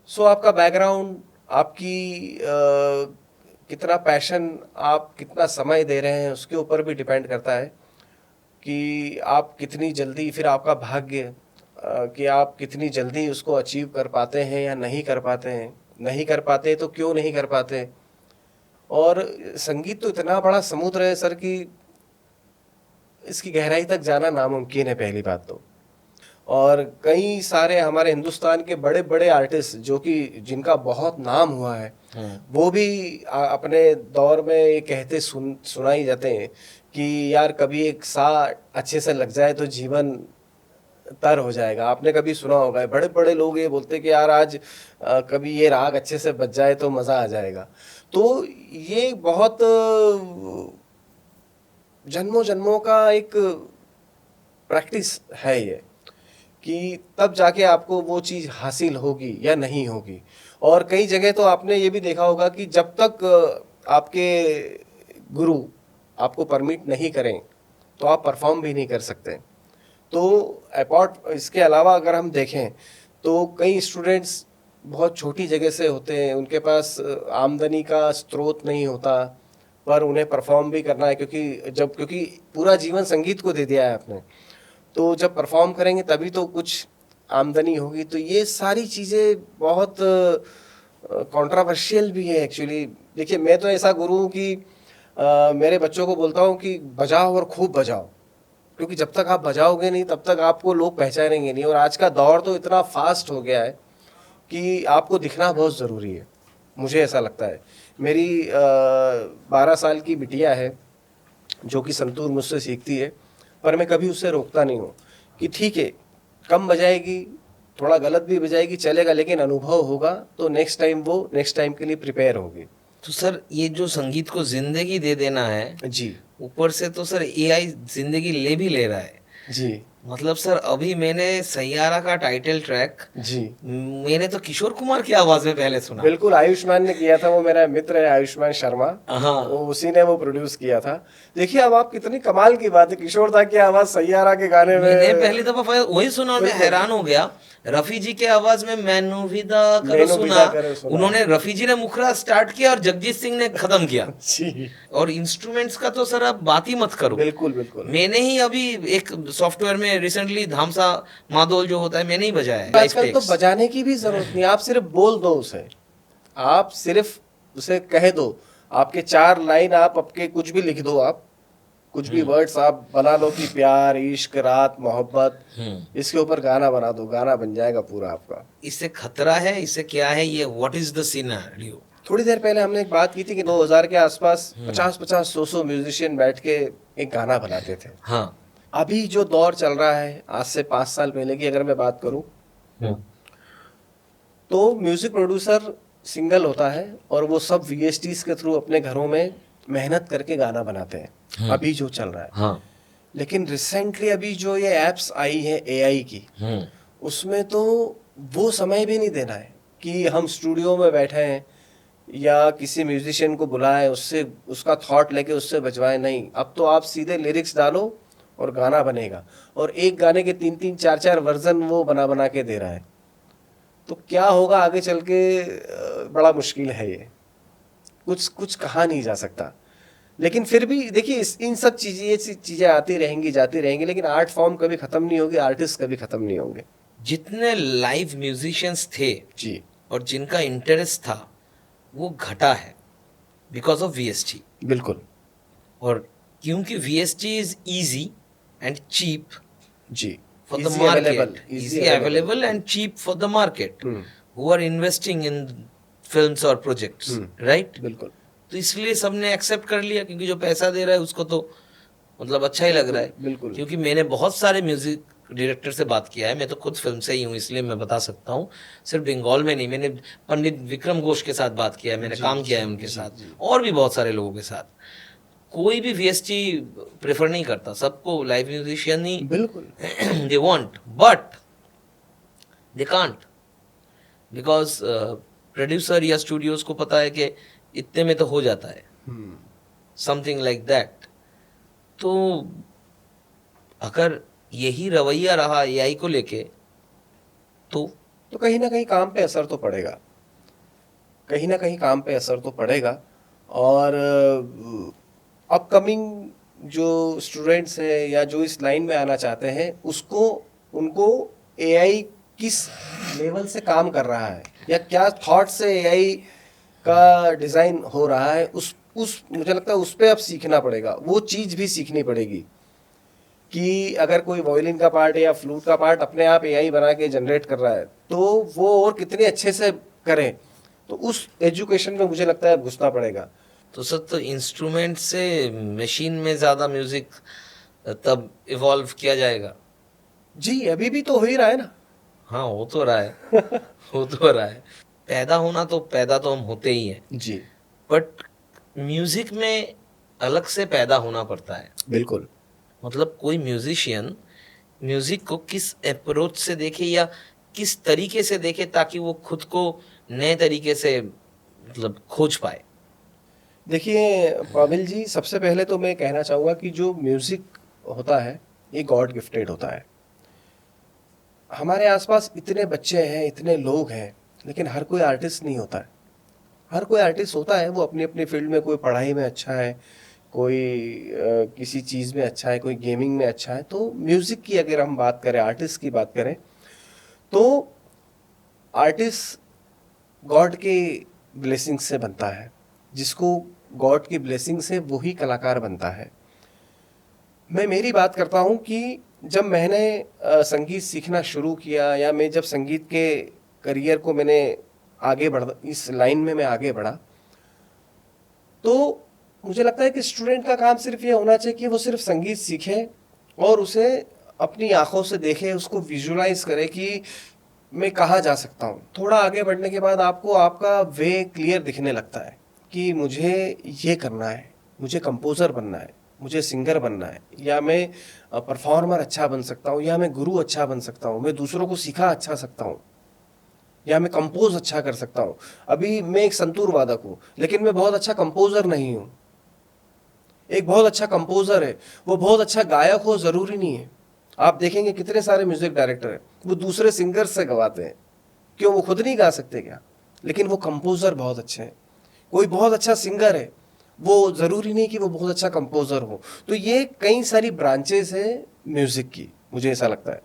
सो आपका बैकग्राउंड, आपकी कितना पैशन, आप कितना समय दे रहे हैं उसके ऊपर भी डिपेंड करता है कि आप कितनी जल्दी, फिर आपका भाग्य कि आप कितनी जल्दी उसको अचीव कर पाते हैं या नहीं कर पाते हैं। नहीं कर पाते तो क्यों नहीं कर पाते। और संगीत तो इतना बड़ा समुद्र है सर कि इसकी गहराई तक जाना नामुमकिन है, पहली बात तो। और कई सारे हमारे हिंदुस्तान के बड़े बड़े आर्टिस्ट जो कि जिनका बहुत नाम हुआ है, वो भी अपने दौर में ये कहते सुनाई जाते हैं कि यार कभी एक सा अच्छे से लग जाए तो जीवन तर हो जाएगा। आपने कभी सुना होगा, बड़े बड़े लोग ये बोलते कि यार आज कभी ये राग अच्छे से बज जाए तो मज़ा आ जाएगा। तो ये बहुत जन्मों जन्मों का एक प्रैक्टिस है ये, कि तब जाके आपको वो चीज़ हासिल होगी या नहीं होगी। और कई जगह तो आपने ये भी देखा होगा कि जब तक आपके गुरु आपको परमिट नहीं करें तो आप परफॉर्म भी नहीं कर सकते। तो अपार्ट इसके अलावा अगर हम देखें तो कई स्टूडेंट्स बहुत छोटी जगह से होते हैं, उनके पास आमदनी का स्रोत नहीं होता, पर उन्हें परफॉर्म भी करना है क्योंकि पूरा जीवन संगीत को दे दिया है आपने, तो जब परफॉर्म करेंगे तभी तो कुछ आमदनी होगी। तो ये सारी चीज़ें बहुत कंट्रोवर्शियल भी है एक्चुअली। देखिए, मैं तो ऐसा गुरु हूँ कि मेरे बच्चों को बोलता हूँ कि बजाओ और खूब बजाओ, क्योंकि जब तक आप बजाओगे नहीं तब तक आपको लोग पहचानेंगे नहीं। और आज का दौर तो इतना फास्ट हो गया है कि आपको दिखना बहुत ज़रूरी है, मुझे ऐसा लगता है। मेरी 12 साल की बिटिया है जो कि संतूर मुझसे सीखती है, पर मैं कभी उससे रोकता नहीं हूँ कि ठीक है कम बजाएगी, थोड़ा गलत भी बजाएगी चलेगा, लेकिन अनुभव होगा तो नेक्स्ट टाइम के लिए प्रिपेयर होगी। तो सर ये जो संगीत को जिंदगी दे देना है जी, ऊपर से तो सर एआई जिंदगी ले भी ले रहा है। जी, मतलब सर अभी मैंने सैयारा का टाइटल ट्रैक जी, मैंने तो किशोर कुमार की आवाज में पहले सुना। बिल्कुल आयुष्मान ने किया था, वो मेरा मित्र है आयुष्मान शर्मा, हाँ वो उसी ने वो प्रोड्यूस किया था। देखिए अब आप कितनी कमाल की बात है, किशोर दा की आवाज सैयारा के गाने मैंने में। पहली दफा वही सुना और मैं बिल्कुल। हैरान हो गया। रफी जी के आवाज में मैनू विदा करो मैनू सुना, विदा करो सुना। उन्होंने रफी जी ने मुखरा स्टार्ट किया और जगजीत सिंह ने खत्म किया। जी, और इंस्ट्रूमेंट्स का तो सर आप बात ही मत करो। बिल्कुल बिल्कुल। मैंने ही अभी एक सॉफ्टवेयर में रिसेंटली धामसा मादोल जो होता है मैंने ही बजाया है। आजकल तो बजाने की भी जरूरत नहीं, आप सिर्फ बोल दो उसे, आप सिर्फ उसे कह दो, आपके 4 लाइन आप आपके कुछ भी लिख दो, आप कुछ भी वर्ड्स आप बना लो कि प्यार, इश्क, रात, मोहब्बत, इसके ऊपर गाना बना दो, गाना बन जाएगा पूरा आपका। इससे खतरा है, इससे क्या है, ये व्हाट इज द सिनेरियो। थोड़ी देर पहले हमने एक बात की थी कि 2000 के आसपास 50-50, 100 म्यूजिशियन बैठ के एक गाना बनाते थे। हाँ अभी जो दौर चल रहा है, आज से 5 साल पहले की अगर मैं बात करूं, तो म्यूजिक प्रोड्यूसर सिंगल होता है और वो सब वीएसटीज के थ्रू अपने घरों में मेहनत करके गाना बनाते हैं। अभी जो चल रहा है। हाँ लेकिन रिसेंटली अभी जो ये एप्स आई है एआई की, उसमें तो वो समय भी नहीं देना है कि हम स्टूडियो में बैठे हैं या किसी म्यूजिशियन को बुलाएं, उससे उसका थॉट लेके उससे बजवाएं। नहीं, अब तो आप सीधे लिरिक्स डालो और गाना बनेगा। और एक गाने के 3-3, 4-4 वर्जन वो बना बना के दे रहा है। तो क्या होगा आगे चल के, बड़ा मुश्किल है ये, कुछ कहा नहीं जा सकता। लेकिन फिर भी देखिए, इन सब चीज़ें आती रहेंगी जाती रहेंगी, लेकिन आर्ट फॉर्म कभी ख़त्म नहीं होगी, आर्टिस्ट कभी ख़त्म नहीं होंगे। जितने लाइव म्यूजिशियंस थे जी, और जिनका इंटरेस्ट था वो घटा है बिकॉज ऑफ वीएसटी। बिल्कुल। और क्योंकि VST is easy and cheap जी, for the Easy market, available, easy available and cheap for the market who are investing in films or projects, right? बिल्कुल तो इसलिए सबने एक्सेप्ट कर लिया क्योंकि जो पैसा दे रहा है उसको तो मतलब अच्छा ही लग रहा है। बिल्कुल। क्योंकि मैंने बहुत सारे म्यूजिक डायरेक्टर से बात किया है, मैं तो खुद फिल्म से ही हूँ इसलिए मैं बता सकता हूँ। सिर्फ बंगाल में नहीं, मैंने पंडित विक्रम घोष के साथ बात किया है, मैंने काम किया है उनके साथ और भी बहुत सारे लोगों के साथ। कोई भी वीएसटी प्रेफर नहीं करता, सबको लाइव म्यूजिशियन ही बिल्कुल they want, but they can't because producer या स्टूडियोज को पता है कि इतने में तो हो जाता है, समथिंग लाइक दैट। तो अगर यही रवैया रहा एआई को लेके तो कहीं ना कहीं काम पे असर तो पड़ेगा, कहीं ना कहीं काम पे असर तो पड़ेगा। और अपकमिंग जो स्टूडेंट्स हैं या जो इस लाइन में आना चाहते हैं उसको उनको एआई किस लेवल से काम कर रहा है या क्या थॉट से एआई का डिज़ाइन हो रहा है, उस मुझे लगता है उस पर अब सीखना पड़ेगा, वो चीज़ भी सीखनी पड़ेगी कि अगर कोई वायलिन का पार्ट या फ्लूट का पार्ट अपने आप एआई बना के जनरेट कर रहा है तो वो और कितने अच्छे से करें, तो उस एजुकेशन में मुझे लगता है घुसना पड़ेगा। तो सर, तो इंस्ट्रूमेंट से मशीन में ज़्यादा म्यूज़िक तब इवॉल्व किया जाएगा? जी, अभी भी तो हो ही रहा है ना। हाँ, हो तो रहा है। हो तो रहा है। पैदा तो हम होते ही हैं, जी बट म्यूज़िक में अलग से पैदा होना पड़ता है। बिल्कुल। मतलब कोई म्यूजिशियन म्यूजिक को किस अप्रोच से देखे या किस तरीके से देखे ताकि वो खुद को नए तरीके से मतलब खोज पाए। देखिए पाबिल जी, सबसे पहले तो मैं कहना चाहूँगा कि जो म्यूज़िक होता है ये गॉड गिफ्टेड होता है। हमारे आसपास इतने बच्चे हैं, इतने लोग हैं, लेकिन हर कोई आर्टिस्ट नहीं होता है। हर कोई आर्टिस्ट होता है, वो अपनी अपनी फील्ड में, कोई पढ़ाई में अच्छा है, कोई किसी चीज़ में अच्छा है, कोई गेमिंग में अच्छा है। तो म्यूज़िक की अगर हम बात करें, आर्टिस्ट की बात करें, तो आर्टिस्ट गॉड के ब्लेसिंग से बनता है। जिसको गॉड की ब्लेसिंग से वही कलाकार बनता है। मैं मेरी बात करता हूँ कि जब मैंने संगीत सीखना शुरू किया या मैं जब संगीत के करियर को मैंने आगे बढ़ इस लाइन में मैं आगे बढ़ा, तो मुझे लगता है कि स्टूडेंट का काम सिर्फ ये होना चाहिए कि वो सिर्फ संगीत सीखे और उसे अपनी आंखों से देखे, उसको विजुलाइज करे कि मैं कहाँ जा सकता हूँ। थोड़ा आगे बढ़ने के बाद आपको आपका वे क्लियर दिखने लगता है कि मुझे ये करना है, मुझे कंपोज़र बनना है, मुझे सिंगर बनना है, या मैं परफॉर्मर अच्छा बन सकता हूँ, या मैं गुरु अच्छा बन सकता हूँ, मैं दूसरों को सिखा अच्छा सकता हूँ, या मैं कंपोज अच्छा कर सकता हूँ। अभी मैं एक संतूर वादक हूँ लेकिन मैं बहुत अच्छा कंपोज़र नहीं हूँ। एक बहुत अच्छा कंपोज़र है, वो बहुत अच्छा गायक हो ज़रूरी नहीं है। आप देखेंगे कितने सारे म्यूज़िक डायरेक्टर हैं, वो दूसरे सिंगर से गवाते हैं। क्यों? वो खुद नहीं गा सकते क्या? लेकिन वो कंपोज़र बहुत अच्छे हैं। कोई बहुत अच्छा सिंगर है, वो ज़रूरी नहीं कि वो बहुत अच्छा कंपोज़र हो। तो ये कई सारी ब्रांचेस हैं म्यूज़िक की, मुझे ऐसा लगता है।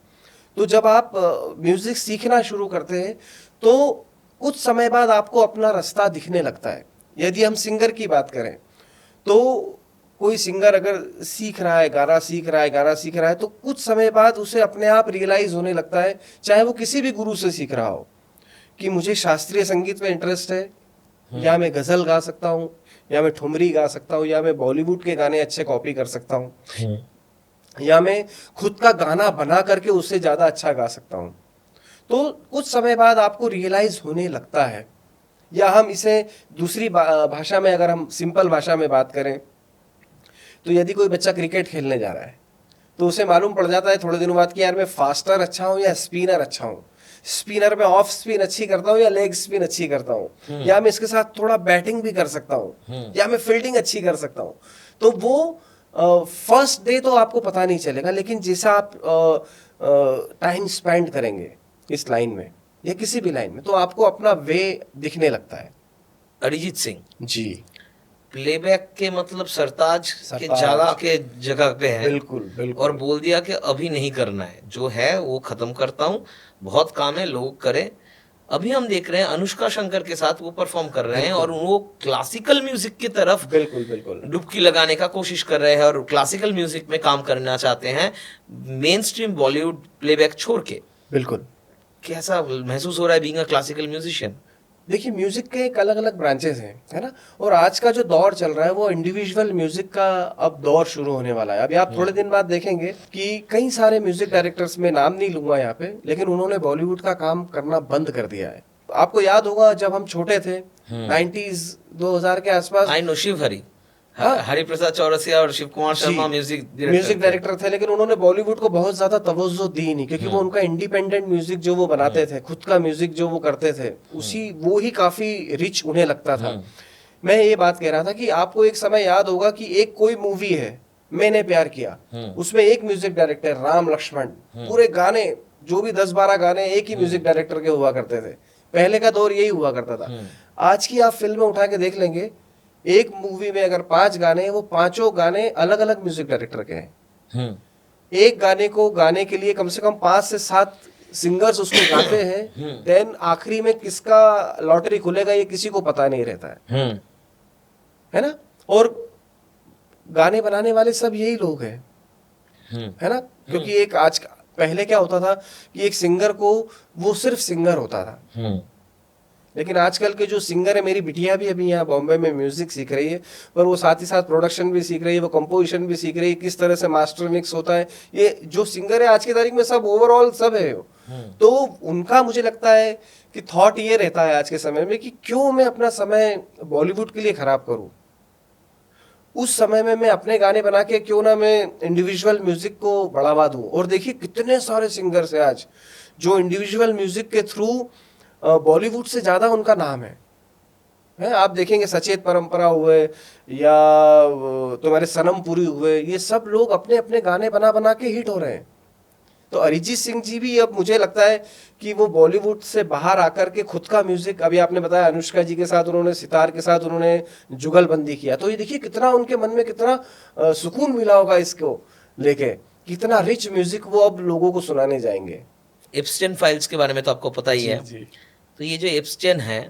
तो जब आप म्यूज़िक सीखना शुरू करते हैं तो कुछ समय बाद आपको अपना रास्ता दिखने लगता है। यदि हम सिंगर की बात करें तो कोई सिंगर अगर सीख रहा है, गाना सीख रहा है, गाना सीख रहा है, तो कुछ समय बाद उसे अपने आप रियलाइज़ होने लगता है, चाहे वो किसी भी गुरु से सीख रहा हो, कि मुझे शास्त्रीय संगीत में इंटरेस्ट है, या मैं गज़ल गा सकता हूँ, या मैं ठुमरी गा सकता हूँ, या मैं बॉलीवुड के गाने अच्छे कॉपी कर सकता हूँ, या मैं खुद का गाना बना करके उससे ज़्यादा अच्छा गा सकता हूँ। तो कुछ समय बाद आपको रियलाइज़ होने लगता है। या हम इसे दूसरी भाषा में, अगर हम सिंपल भाषा में बात करें, तो यदि कोई बच्चा क्रिकेट खेलने जा रहा है तो उसे मालूम पड़ जाता है थोड़े दिनों बाद कि यार मैं फास्टर अच्छा हूँ या स्पिनर अच्छा हूँ, स्पिनर में ऑफ स्पिन अच्छी करता हूँ या लेग स्पिन अच्छी करता हूँ, या मैं इसके साथ थोड़ा बैटिंग भी कर सकता हूँ, या मैं फील्डिंग अच्छी कर सकता हूँ। तो वो फर्स्ट डे तो आपको पता नहीं चलेगा, लेकिन जैसा आप टाइम स्पेंड करेंगे इस लाइन में या किसी भी लाइन में, तो आपको अपना वे दिखने लगता है। अरिजीत सिंह जी, प्लेबैक के मतलब सरताज के सरताज के जगह पे है। बिल्कुल बिल्कुल। और बोल दिया कि अभी नहीं करना है, जो है वो खत्म करता हूँ, बहुत काम है, लोग करें। अभी हम देख रहे हैं अनुष्का शंकर के साथ वो परफॉर्म कर रहे हैं और वो क्लासिकल म्यूजिक की तरफ बिल्कुल बिल्कुल डुबकी लगाने का कोशिश कर रहे हैं और क्लासिकल म्यूजिक में काम करना चाहते हैं, मेन स्ट्रीम बॉलीवुड प्लेबैक छोड़ के। बिल्कुल। कैसा महसूस हो रहा है बीइंग अ क्लासिकल म्यूजिशियन? देखिए म्यूजिक के एक अलग अलग ब्रांचेस हैं, है ना, और आज का जो दौर चल रहा है वो इंडिविजुअल म्यूजिक का अब दौर शुरू होने वाला है। अभी आप थोड़े दिन बाद देखेंगे कि कई सारे म्यूजिक डायरेक्टर्स, में नाम नहीं लूंगा यहाँ पे, लेकिन उन्होंने बॉलीवुड का काम करना बंद कर दिया है। आपको याद होगा जब हम छोटे थे 90s 2000 के आसपास, आई नो शिव हरी, हाँ, हरिप्रसाद चौरसिया और शिव कुमार शर्मा म्यूजिक डायरेक्टर थे, लेकिन उन्होंने बॉलीवुड को बहुत ज्यादा तवज्जो दी नहीं, क्योंकि वो उनका इंडिपेंडेंट म्यूजिक जो वो बनाते थे, खुद का म्यूजिक जो वो करते थे, उसी वो ही काफी रिच उन्हें लगता था। मैं ये बात कह रहा था कि आपको एक समय याद होगा कि एक कोई मूवी है मैंने प्यार किया, उसमें एक म्यूजिक डायरेक्टर राम लक्ष्मण, पूरे गाने जो भी 10-12 गाने एक ही म्यूजिक डायरेक्टर के हुआ करते थे। पहले का दौर यही हुआ करता था। आज की आप फिल्में उठा के देख लेंगे, एक मूवी में अगर 5 गाने हैं, वो पांचों गाने अलग अलग म्यूजिक डायरेक्टर के हैं। एक गाने को गाने के लिए कम से कम 5 से 7 सिंगर्स उसको गाते हैं, देन आखिरी में किसका लॉटरी खुलेगा ये किसी को पता नहीं रहता है ना। और गाने बनाने वाले सब यही लोग हैं, है ना। क्योंकि एक आज पहले क्या होता था कि एक सिंगर को वो सिर्फ सिंगर होता था, लेकिन आजकल के जो सिंगर है, मेरी बिटिया भी अभी यहाँ बॉम्बे में म्यूजिक सीख रही है, पर वो साथ ही साथ प्रोडक्शन भी सीख रही है, वो कंपोजिशन भी सीख रही है, किस तरह से मास्टर मिक्स होता है। ये जो सिंगर है आज की तारीख में सब ओवरऑल सब है। तो उनका मुझे लगता है कि थॉट ये रहता है आज के समय में कि क्यों मैं अपना समय बॉलीवुड के लिए खराब करूं, उस समय में मैं अपने गाने बना के क्यों ना मैं इंडिविजुअल म्यूजिक को बढ़ावा दूं। और देखिए कितने सारे सिंगर्स हैं आज जो इंडिविजुअल म्यूजिक के थ्रू बॉलीवुड से ज्यादा उनका नाम है। आप देखेंगे सचेत परंपरा हुए या तुम्हारे सनम पुरी हुए, ये सब लोग अपने अपने गाने बना बना के हिट हो रहे हैं। तो अरिजीत सिंह जी भी अब मुझे लगता है कि वो बॉलीवुड से बाहर आकर के खुद का म्यूजिक, अभी आपने बताया अनुष्का जी के साथ उन्होंने सितार के साथ उन्होंने जुगलबंदी किया, तो ये देखिए कितना उनके मन में कितना सुकून मिला होगा इसको लेके, कितना रिच म्यूजिक वो अब लोगों को सुनाने जाएंगे। एप्स्टेन फाइल्स के बारे में तो आपको पता ही है। जी। तो ये जो एप्स्टेन है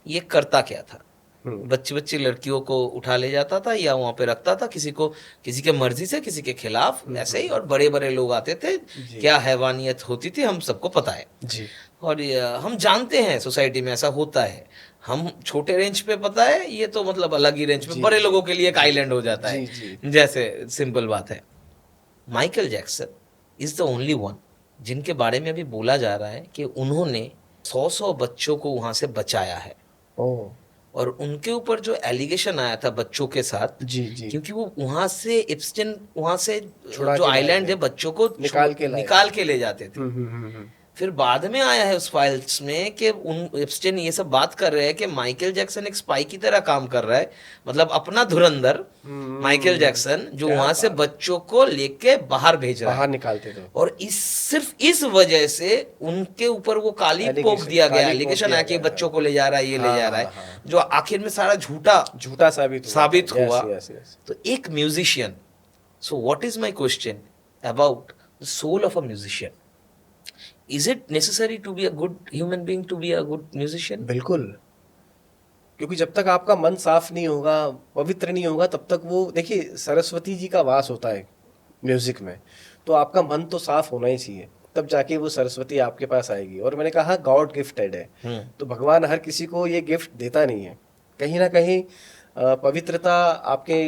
ये करता क्या था, बच्ची बच्ची लड़कियों को उठा ले जाता था या वहां पे रखता था, किसी को किसी के मर्जी से किसी के खिलाफ ऐसे ही, और बड़े बड़े लोग आते थे, क्या हैवानियत होती थी हम सबको पता है जी। और हम जानते हैं सोसाइटी में ऐसा होता है। हम छोटे रेंज पे पता है, ये तो मतलब अलग ही रेंज पे बड़े लोगों के लिए एक आइलैंड हो जाता है। जैसे सिंपल बात है, Michael Jackson is the only one जिनके बारे में अभी बोला जा रहा है कि उन्होंने 100 बच्चों को वहां से बचाया है। और उनके ऊपर जो एलिगेशन आया था बच्चों के साथ, जी, क्योंकि वो वहां से एप्स्टेन, वहां से जो आइलैंड है बच्चों को निकाल के ले जाते थे। फिर बाद में आया है उस फाइल्स में कि एप्स्टेन ये सब बात कर रहे हैं कि माइकल जैक्सन एक स्पाई की तरह काम कर रहा है, मतलब अपना धुरंधर माइकल जैक्सन जो वहां से बच्चों को लेके बाहर भेज रहा है, बाहर निकालते थे। और सिर्फ इस वजह से उनके ऊपर वो काली पोक दिया गया, एलिगेशन आया कि बच्चों को ले जा रहा है, ये ले जा रहा है, जो आखिर में सारा झूठा साबित हुआ। तो एक musician, so what is my question about the soul of a musician, Is it necessary to be a good human being to be a good musician? बिल्कुल, क्योंकि जब तक आपका मन साफ नहीं होगा, पवित्र नहीं होगा, तब तक वो, देखिए सरस्वती जी का वास होता है म्यूजिक में, तो आपका मन तो साफ होना ही चाहिए, तब जाके वो सरस्वती आपके पास आएगी। और मैंने कहा गॉड गिफ्टेड है, तो भगवान हर किसी को ये गिफ्ट देता नहीं है। कहीं ना कहीं पवित्रता आपके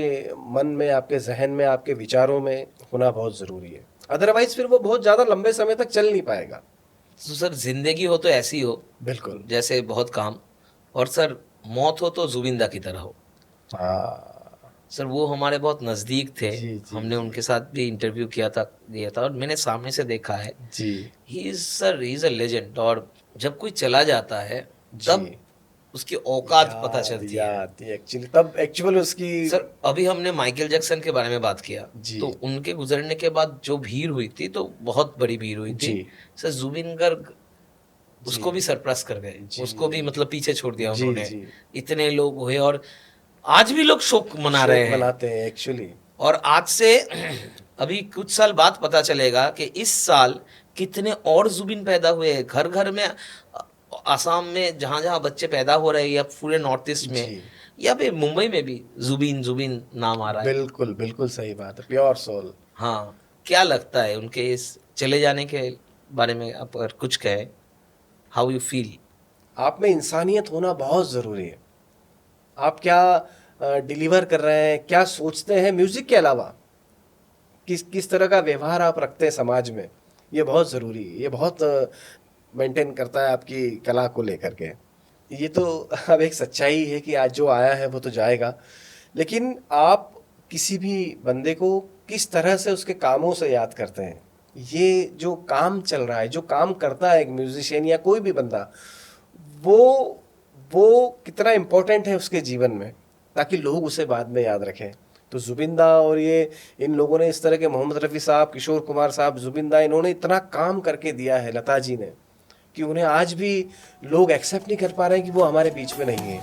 मन में, आपके जहन में, आपके विचारों में होना बहुत ज़रूरी है, अदरवाइज फिर वो बहुत ज़्यादा लंबे समय तक चल नहीं पाएगा। तो सर जिंदगी हो तो ऐसी हो, बिल्कुल, जैसे बहुत काम, और सर मौत हो तो जुबिंदा की तरह हो। सर वो हमारे बहुत नज़दीक थे, हमने उनके साथ भी इंटरव्यू किया था और मैंने सामने से देखा है जी। ही इज अ लेजेंड, और जब कोई चला जाता है तब उसकी औकात पता चलती है एक्चुअली, तब एक्चुअल उसकी। सर अभी हमने माइकल जैक्सन के बारे में बात किया, तो उनके गुजरने के बाद जो भीड़ हुई थी, तो बहुत बड़ी भीड़ हुई थी। सर जुबिन गर्ग उसको भी सरप्राइज कर गए, उसको भी मतलब पीछे छोड़ दिया उन्होंने। इतने लोग हुए और आज भी लोग शोक मना रहे हैं, मनाते हैं एक्चुअली। और आज से अभी कुछ साल बाद पता चलेगा कि इस साल कितने और जुबिन पैदा हुए घर घर में, आसाम में जहाँ जहाँ बच्चे पैदा हो रहे हैं, या पूरे नॉर्थ ईस्ट में, या फिर मुंबई में भी जुबिन नाम आ रहा है। बिल्कुल बिल्कुल सही बात है, प्योर सोल। हाँ, क्या लगता है उनके इस चले जाने के बारे में, आप अगर कुछ कहें, हाउ यू फील? आप में इंसानियत होना बहुत ज़रूरी है। आप क्या डिलीवर कर रहे हैं, क्या सोचते हैं म्यूज़िक के अलावा, किस तरह का व्यवहार आप रखते हैं समाज में, ये बहुत ज़रूरी है। ये बहुत मेंटेन करता है आपकी कला को लेकर के। ये तो अब एक सच्चाई है कि आज जो आया है वो तो जाएगा, लेकिन आप किसी भी बंदे को किस तरह से उसके कामों से याद करते हैं, ये जो काम चल रहा है, जो काम करता है एक म्यूजिशियन या कोई भी बंदा, वो कितना इम्पोर्टेंट है उसके जीवन में, ताकि लोग उसे बाद में याद रखें। तो जुबिंदा और ये इन लोगों ने इस तरह के, मोहम्मद रफ़ी साहब, किशोर कुमार साहब, जुबिंदा, इन्होंने इतना काम करके दिया है, लता जी ने, कि उन्हें आज भी लोग एक्सेप्ट नहीं कर पा रहे हैं कि वो हमारे बीच में नहीं है।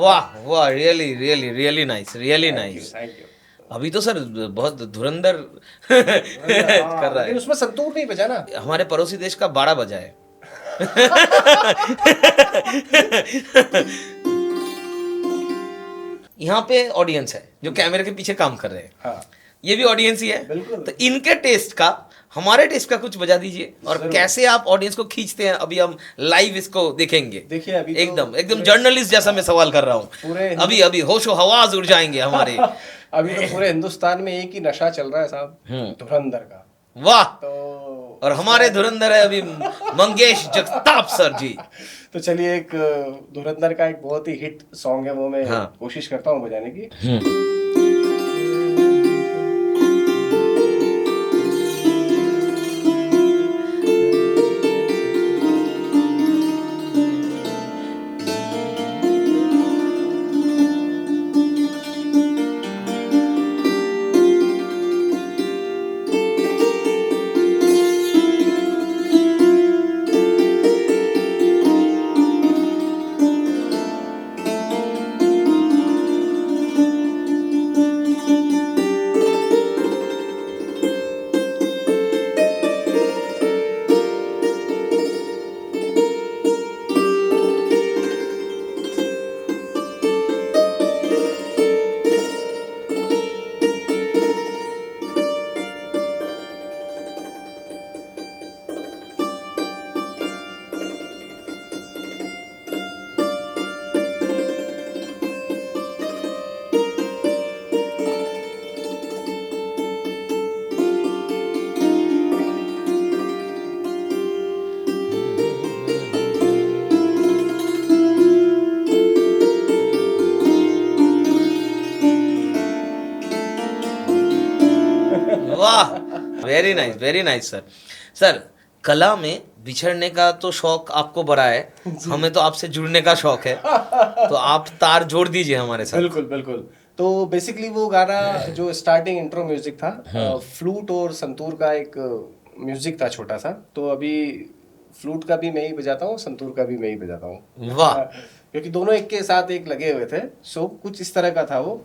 वाह वाह, really really really nice, really nice. Thank you. अभी तो सर बहुत धुरंधर कर रहा लेकिन है। उसमें संतूर नहीं बजा ना। हमारे पड़ोसी देश का 12 बजा है। यहाँ पे ऑडियंस है जो कैमरे के पीछे काम कर रहे हैं, हाँ ये भी ऑडियंस ही है। बिल्कुल। तो इनके टेस्ट का हमारे टेस्ट का कुछ बजा दीजिए, और जरूर। कैसे आप ऑडियंस को खींचते हैं अभी हम लाइव इसको देखेंगे। देखिए अभी तो एकदम एकदम पूरे- जर्नलिस्ट जैसा मैं सवाल कर रहा हूँ। पूरे अभी अभी होशो हवास उड़ जाएंगे हमारे। अभी तो पूरे हिंदुस्तान में एक ही नशा चल रहा है साहब, धुरंधर का। वाह। तो और हमारे धुरंधर है अभी मंगेश जगताप सर जी। तो चलिए एक धुरंधर का एक बहुत ही हिट सॉन्ग है, वो मैं हाँ। कोशिश करता हूँ बजाने की। वाह, वेरी नाइस सर। सर कला में बिछड़ने का तो शौक आपको बड़ा है, हमें तो आपसे जुड़ने का शौक है, तो आप तार जोड़ दीजिए हमारे साथ। बिल्कुल बिल्कुल। तो बेसिकली वो गाना जो स्टार्टिंग इंट्रो म्यूजिक था, फ्लूट और संतूर का एक म्यूजिक था छोटा सा। तो अभी फ्लूट का भी मैं ही बजाता हूँ, संतूर का भी मैं ही बजाता हूँ। वाह। क्योंकि दोनों एक के साथ एक लगे हुए थे। सो कुछ इस तरह का था वो।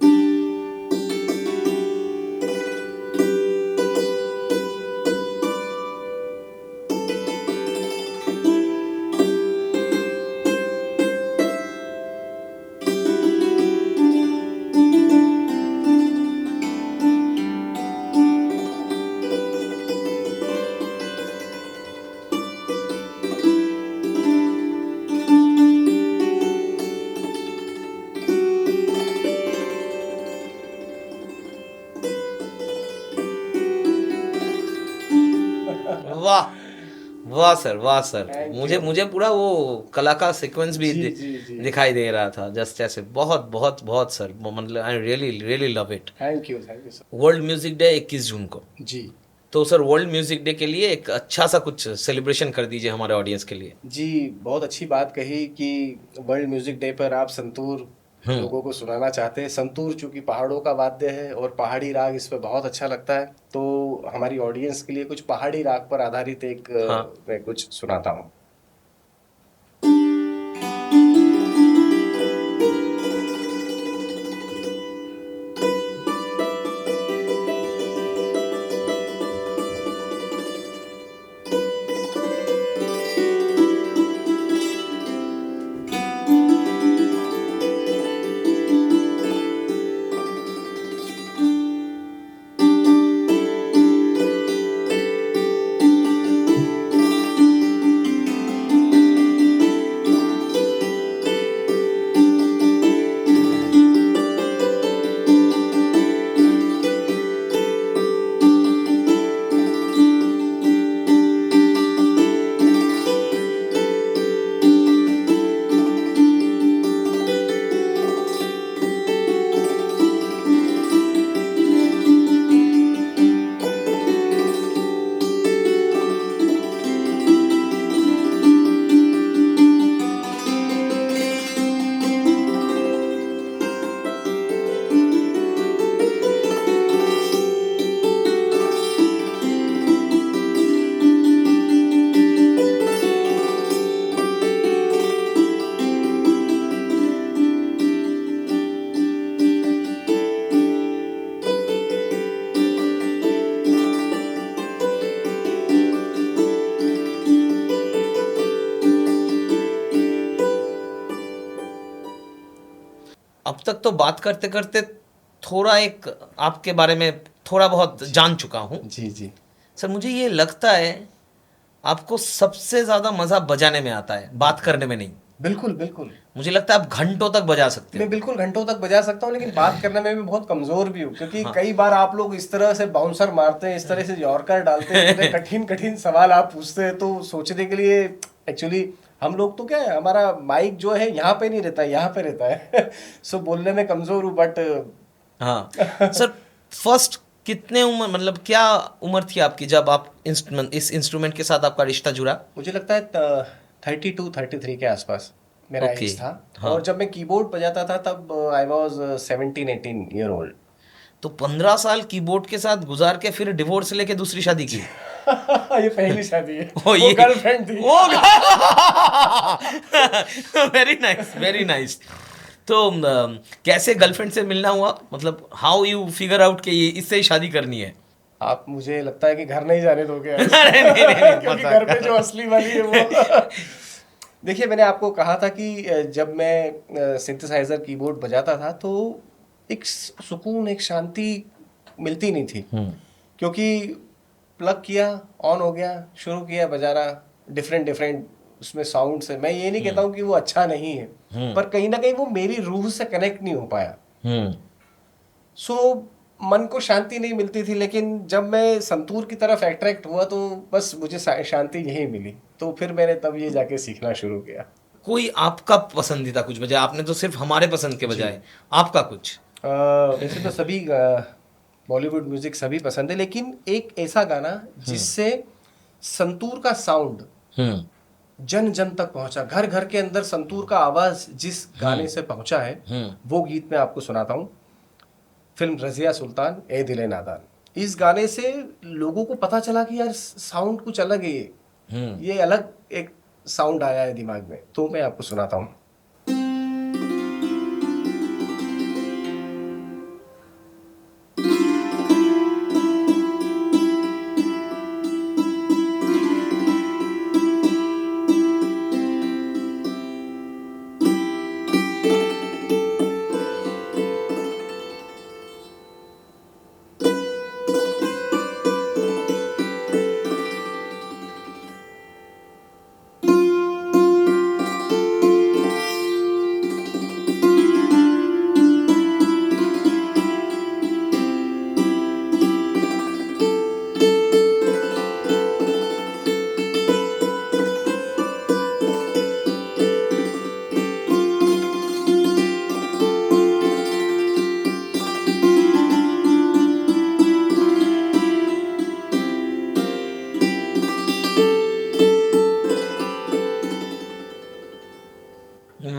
वाह वाह सर, वाह सर। Thank मुझे you. मुझे पूरा वो कला का सीक्वेंस भी जी, जी, जी। दिखाई दे रहा था, जस्ट ऐसे। बहुत बहुत बहुत सर, मतलब I really really love it. Thank you sir. World music day 21 जून को, जी तो सर वर्ल्ड म्यूजिक डे के लिए एक अच्छा सा कुछ सेलिब्रेशन कर दीजिए हमारे ऑडियंस के लिए। जी, बहुत अच्छी बात कही कि वर्ल्ड म्यूजिक डे पर आप संतूर लोगों को सुनाना चाहते हैं। संतूर चूंकि पहाड़ों का वाद्य है और पहाड़ी राग इस पे बहुत अच्छा लगता है, तो हमारी ऑडियंस के लिए कुछ पहाड़ी राग पर आधारित एक हाँ। मैं कुछ सुनाता हूँ। तक तो बात करते करते थोड़ा एक आपके बारे में थोड़ा बहुत जान चुका हूँ। जी जी। सर मुझे ये लगता है आपको सबसे ज़्यादा मज़ा बजाने में आता है, बात करने में नहीं। बिल्कुल बिल्कुल। मुझे लगता है आप घंटों तक बजा सकते मैं हो। बिल्कुल घंटों तक बजा सकता हूँ, लेकिन बात करने में भी बहुत कमजोर भी हूँ, क्योंकि हाँ। कई बार आप लोग इस तरह से बाउंसर मारते हैं, इस तरह से यॉर्कर डालते हैं, इतने कठिन कठिन सवाल आप पूछते हैं, तो सोचने के लिए एक्चुअली हम लोग तो क्या है, हमारा माइक जो है यहाँ पे नहीं रहता है, यहाँ पे रहता है सो बोलने में कमजोर हूँ, बट हाँ सर, फर्स्ट कितने उम्र, मतलब क्या उम्र थी आपकी जब आप इंस्ट्रूमेंट, इस इंस्ट्रूमेंट के साथ आपका रिश्ता जुड़ा? मुझे लगता है 32-33 के आसपास मेरा ओके। एज था। हाँ। और जब मैं कीबोर्ड बजाता था तब आई वॉज 17-18 ईयर ओल्ड। तो 15 साल कीबोर्ड के साथ गुजार के फिर डिवोर्स लेके दूसरी शादी की? ये पहली शादी है, ओ वो ये गर्लफ्रेंड थी। ओ वेरी नाइस, वेरी नाइस। तो कैसे गर्लफ्रेंड से मिलना हुआ, मतलब हाउ यू फिगर आउट कि ये इससे ही शादी करनी है? आप, मुझे लगता है कि घर नहीं जाने दोगे आज। अरे नहीं नहीं नहीं, क्योंकि मजाक घर पे कर जो रहा असली वाली है वो देखिए, मैंने आपको कहा था कि जब मैं सिंथेसाइजर कीबोर्ड बजाता था तो एक सुकून, एक शांति मिलती नहीं थी, हूँ। क्योंकि प्लग किया, ऑन हो गया, शुरू किया बजाना, डिफरेंट डिफरेंट उसमें साउंड से। मैं ये नहीं कहता हूँ कि वो अच्छा नहीं है, पर कहीं ना कहीं वो मेरी रूह से कनेक्ट नहीं हो पाया। सो मन को शांति नहीं मिलती थी। लेकिन जब मैं संतूर की तरफ अट्रैक्ट हुआ तो बस मुझे शांति यही मिली, तो फिर मैंने तब ये जाके सीखना शुरू किया। कोई आपका पसंदीदा कुछ बजाय? आपने तो सिर्फ हमारे पसंद के बजाय, आपका कुछ? वैसे तो सभी बॉलीवुड म्यूजिक सभी पसंद है, लेकिन एक ऐसा गाना जिससे संतूर का साउंड जन जन तक पहुंचा, घर घर के अंदर संतूर का आवाज जिस गाने से पहुंचा है, वो गीत मैं आपको सुनाता हूँ। फिल्म रजिया सुल्तान, ए दिले नादान। इस गाने से लोगों को पता चला कि यार साउंड कुछ अलग है, ये अलग एक साउंड आया है दिमाग में, तो मैं आपको सुनाता हूँ।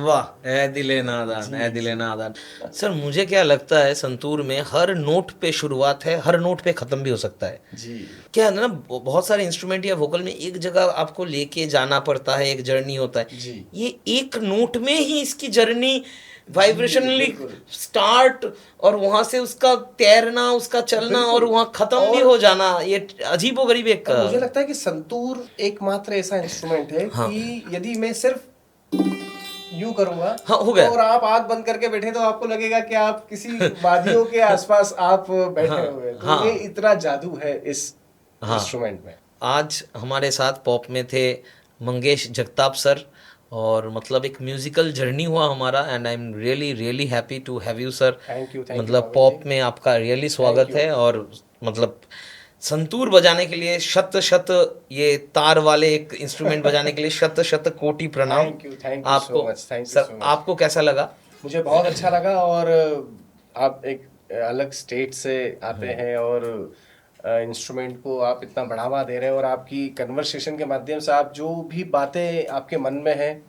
वाह, ए दिले नादान, ए दिले नादान। सर मुझे क्या लगता है, संतूर में हर नोट पे शुरुआत है, हर नोट पे खत्म भी हो सकता है। जी। क्या है ना, बहुत सारे इंस्ट्रूमेंट या वोकल में एक जगह आपको लेके जाना पड़ता है, एक जर्नी होता है। जी। ये एक नोट में ही इसकी जर्नी वाइब्रेशनली स्टार्ट, और वहां से उसका तैरना, उसका चलना, और वहां खत्म भी हो जाना, ये अजीबो गरीब एक। मुझे लगता है कि संतूर एकमात्र ऐसा इंस्ट्रूमेंट है कि यदि मैं सिर्फ यूं करूंगा, हाँ, हो गया। और आप आंख बंद करके बैठे तो आपको लगेगा कि आप किसी वादियों के आसपास आप बैठे हुए हैं। तो ये इतना जादू है इस इंस्ट्रूमेंट में। आज हमारे साथ पॉप में थे मंगेश जगताप सर, और मतलब एक म्यूजिकल जर्नी हुआ हमारा, and I am really really happy to have you sir. Thank you. मतलब पॉप में आपका रियली स्वागत है, और मतलब संतूर बजाने के लिए शत शत, ये तार वाले एक इंस्ट्रूमेंट बजाने के लिए शत शत कोटि प्रणाम। थैंक यू आपको so much, thank you sir, so much. आपको कैसा लगा? मुझे बहुत अच्छा लगा, और आप एक अलग स्टेट से आते हैं और इंस्ट्रूमेंट को आप इतना बढ़ावा दे रहे हैं, और आपकी कन्वर्सेशन के माध्यम से आप जो भी बातें आपके मन में हैं,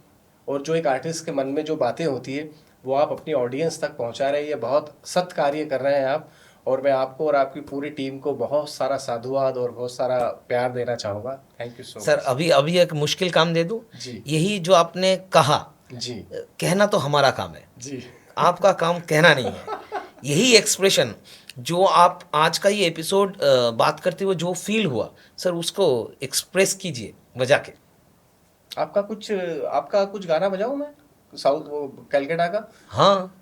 और जो एक आर्टिस्ट के मन में जो बातें होती है वो आप अपनी ऑडियंस तक पहुंचा रहे हैं। ये बहुत सत कार्य कर रहे हैं आप, और मैं आपको और आपकी पूरी टीम को बहुत सारा साधुवाद और बहुत सारा प्यार देना चाहूँगा। Thank you so much sir. अभी अभी एक मुश्किल काम दे दूं? जी। यही जो आपने कहा, जी। कहना तो हमारा काम है जी। आपका काम कहना नहीं है। यही एक्सप्रेशन जो आप आज का ये एपिसोड बात करते हुए जो फील हुआ सर, उसको एक्सप्रेस कीजिए बजा के। आपका कुछ गाना बजाऊं मैं, साउथ, वो कलकत्ता का? हाँ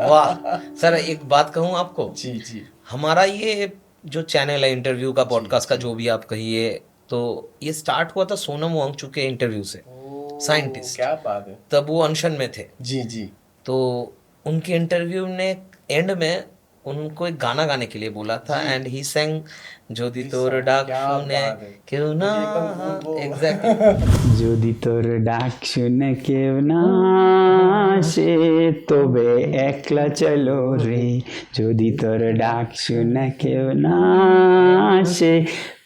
वाह सर, एक बात कहूँ आपको, जी जी। हमारा ये जो चैनल है इंटरव्यू का, पॉडकास्ट का, जो भी आप कहिए, तो ये स्टार्ट हुआ था सोनम वांगचुक के इंटरव्यू से, साइंटिस्ट। क्या बात है। तब वो अनशन में थे, जी जी। तो उनके इंटरव्यू ने एंड में उनको एक गाना गाने के लिए बोला था, एंड ही sang যদি তোর ডাক क्या শুনে बात है। কেউ না, मुझे एकदम वो एग्जैक्टली। যদি তোর ডাক শুনে কেউ না আসে তবে একলা চলো রে, যদি তোর ডাক শুনে কেউ না আসে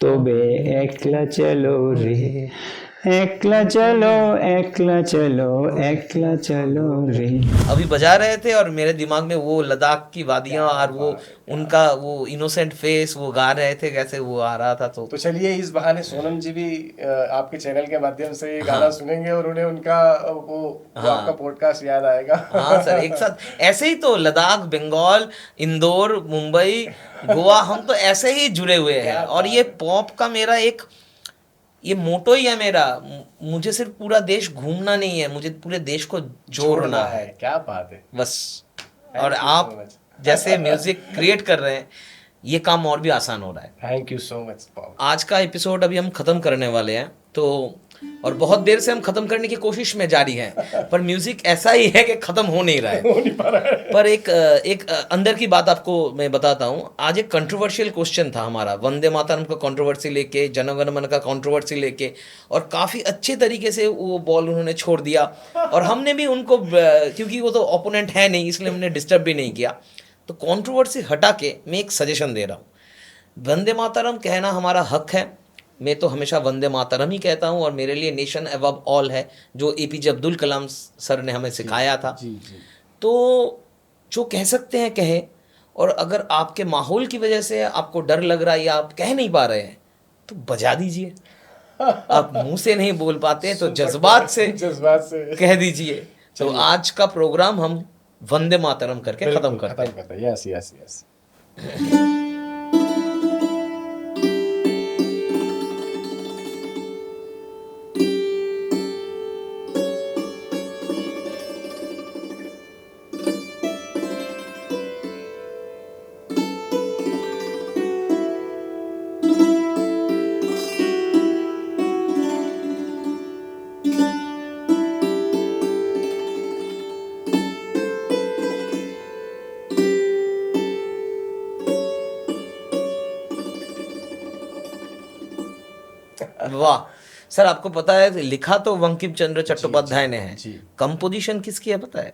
তবে একলা চলো রে, একলা চলো একলা চলো একলা চলো রে। अभी बजा रहे थे और मेरे दिमाग में वो लद्दाख की वादियां और वो उनका वो इनोसेंट फेस, वो गा रहे थे कैसे, वो आ रहा था। तो चलिए इस बहाने सोनम जी भी आपके चैनल के माध्यम से ये गाना सुनेंगे और उन्हें उनका वो आपका पॉडकास्ट याद आएगा। हाँ सर, एक साथ ऐसे ही तो लद्दाख, बंगाल, इंदौर, मुंबई, गोवा, हम तो ऐसे ही जुड़े हुए हैं। और ये पॉप का मेरा एक ये मोटो ही है मेरा, मुझे सिर्फ पूरा देश घूमना नहीं है, मुझे पूरे देश को जोड़ना है। क्या बात है। बस। और आप जैसे म्यूजिक क्रिएट कर रहे हैं, ये काम और भी आसान हो रहा है। Thank you so much. आज का एपिसोड अभी हम खत्म करने वाले हैं, तो और बहुत देर से हम खत्म करने की कोशिश में जारी हैं, पर म्यूजिक ऐसा ही है कि खत्म हो नहीं रहा है। हो नहीं पा रहा है। पर एक अंदर की बात आपको मैं बताता हूँ। आज एक कंट्रोवर्शियल क्वेश्चन था हमारा, वंदे मातरम का कंट्रोवर्सी लेके, जनगण मन का कंट्रोवर्सी लेके, और काफ़ी अच्छे तरीके से वो बॉल उन्होंने छोड़ दिया, और हमने भी उनको, क्योंकि वो तो ओपोनेंट है नहीं, इसलिए हमने डिस्टर्ब भी नहीं किया। तो कंट्रोवर्सी हटा के मैं एक सजेशन दे रहा हूँ, वंदे मातरम कहना हमारा हक है, मैं तो हमेशा वंदे मातरम ही कहता हूँ, और मेरे लिए नेशन अबव ऑल है, जो एपीजे अब्दुल कलाम सर ने हमें सिखाया था। जी जी। तो जो कह सकते हैं कहें, और अगर आपके माहौल की वजह से आपको डर लग रहा है या आप कह नहीं पा रहे हैं, तो बजा दीजिए। आप मुंह से नहीं बोल पाते तो जज्बात से कह दीजिए। तो आज का प्रोग्राम हम वंदे मातरम करके खत्म करते हैं। Yes yes yes. वाह सर, आपको पता है लिखा तो बंकिम चंद्र चट्टोपाध्याय ने है, जी। कंपोजिशन किसकी है पता है?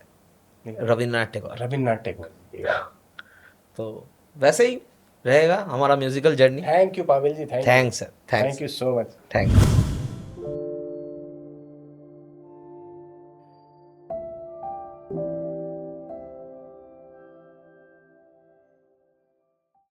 रविन्द्रनाथ टैगोर। रविन्द्रनाथ टैगोर। तो वैसे ही रहेगा हमारा musical journey. Thank you Pavil ji. Thanks sir, thank you so much. Thank you.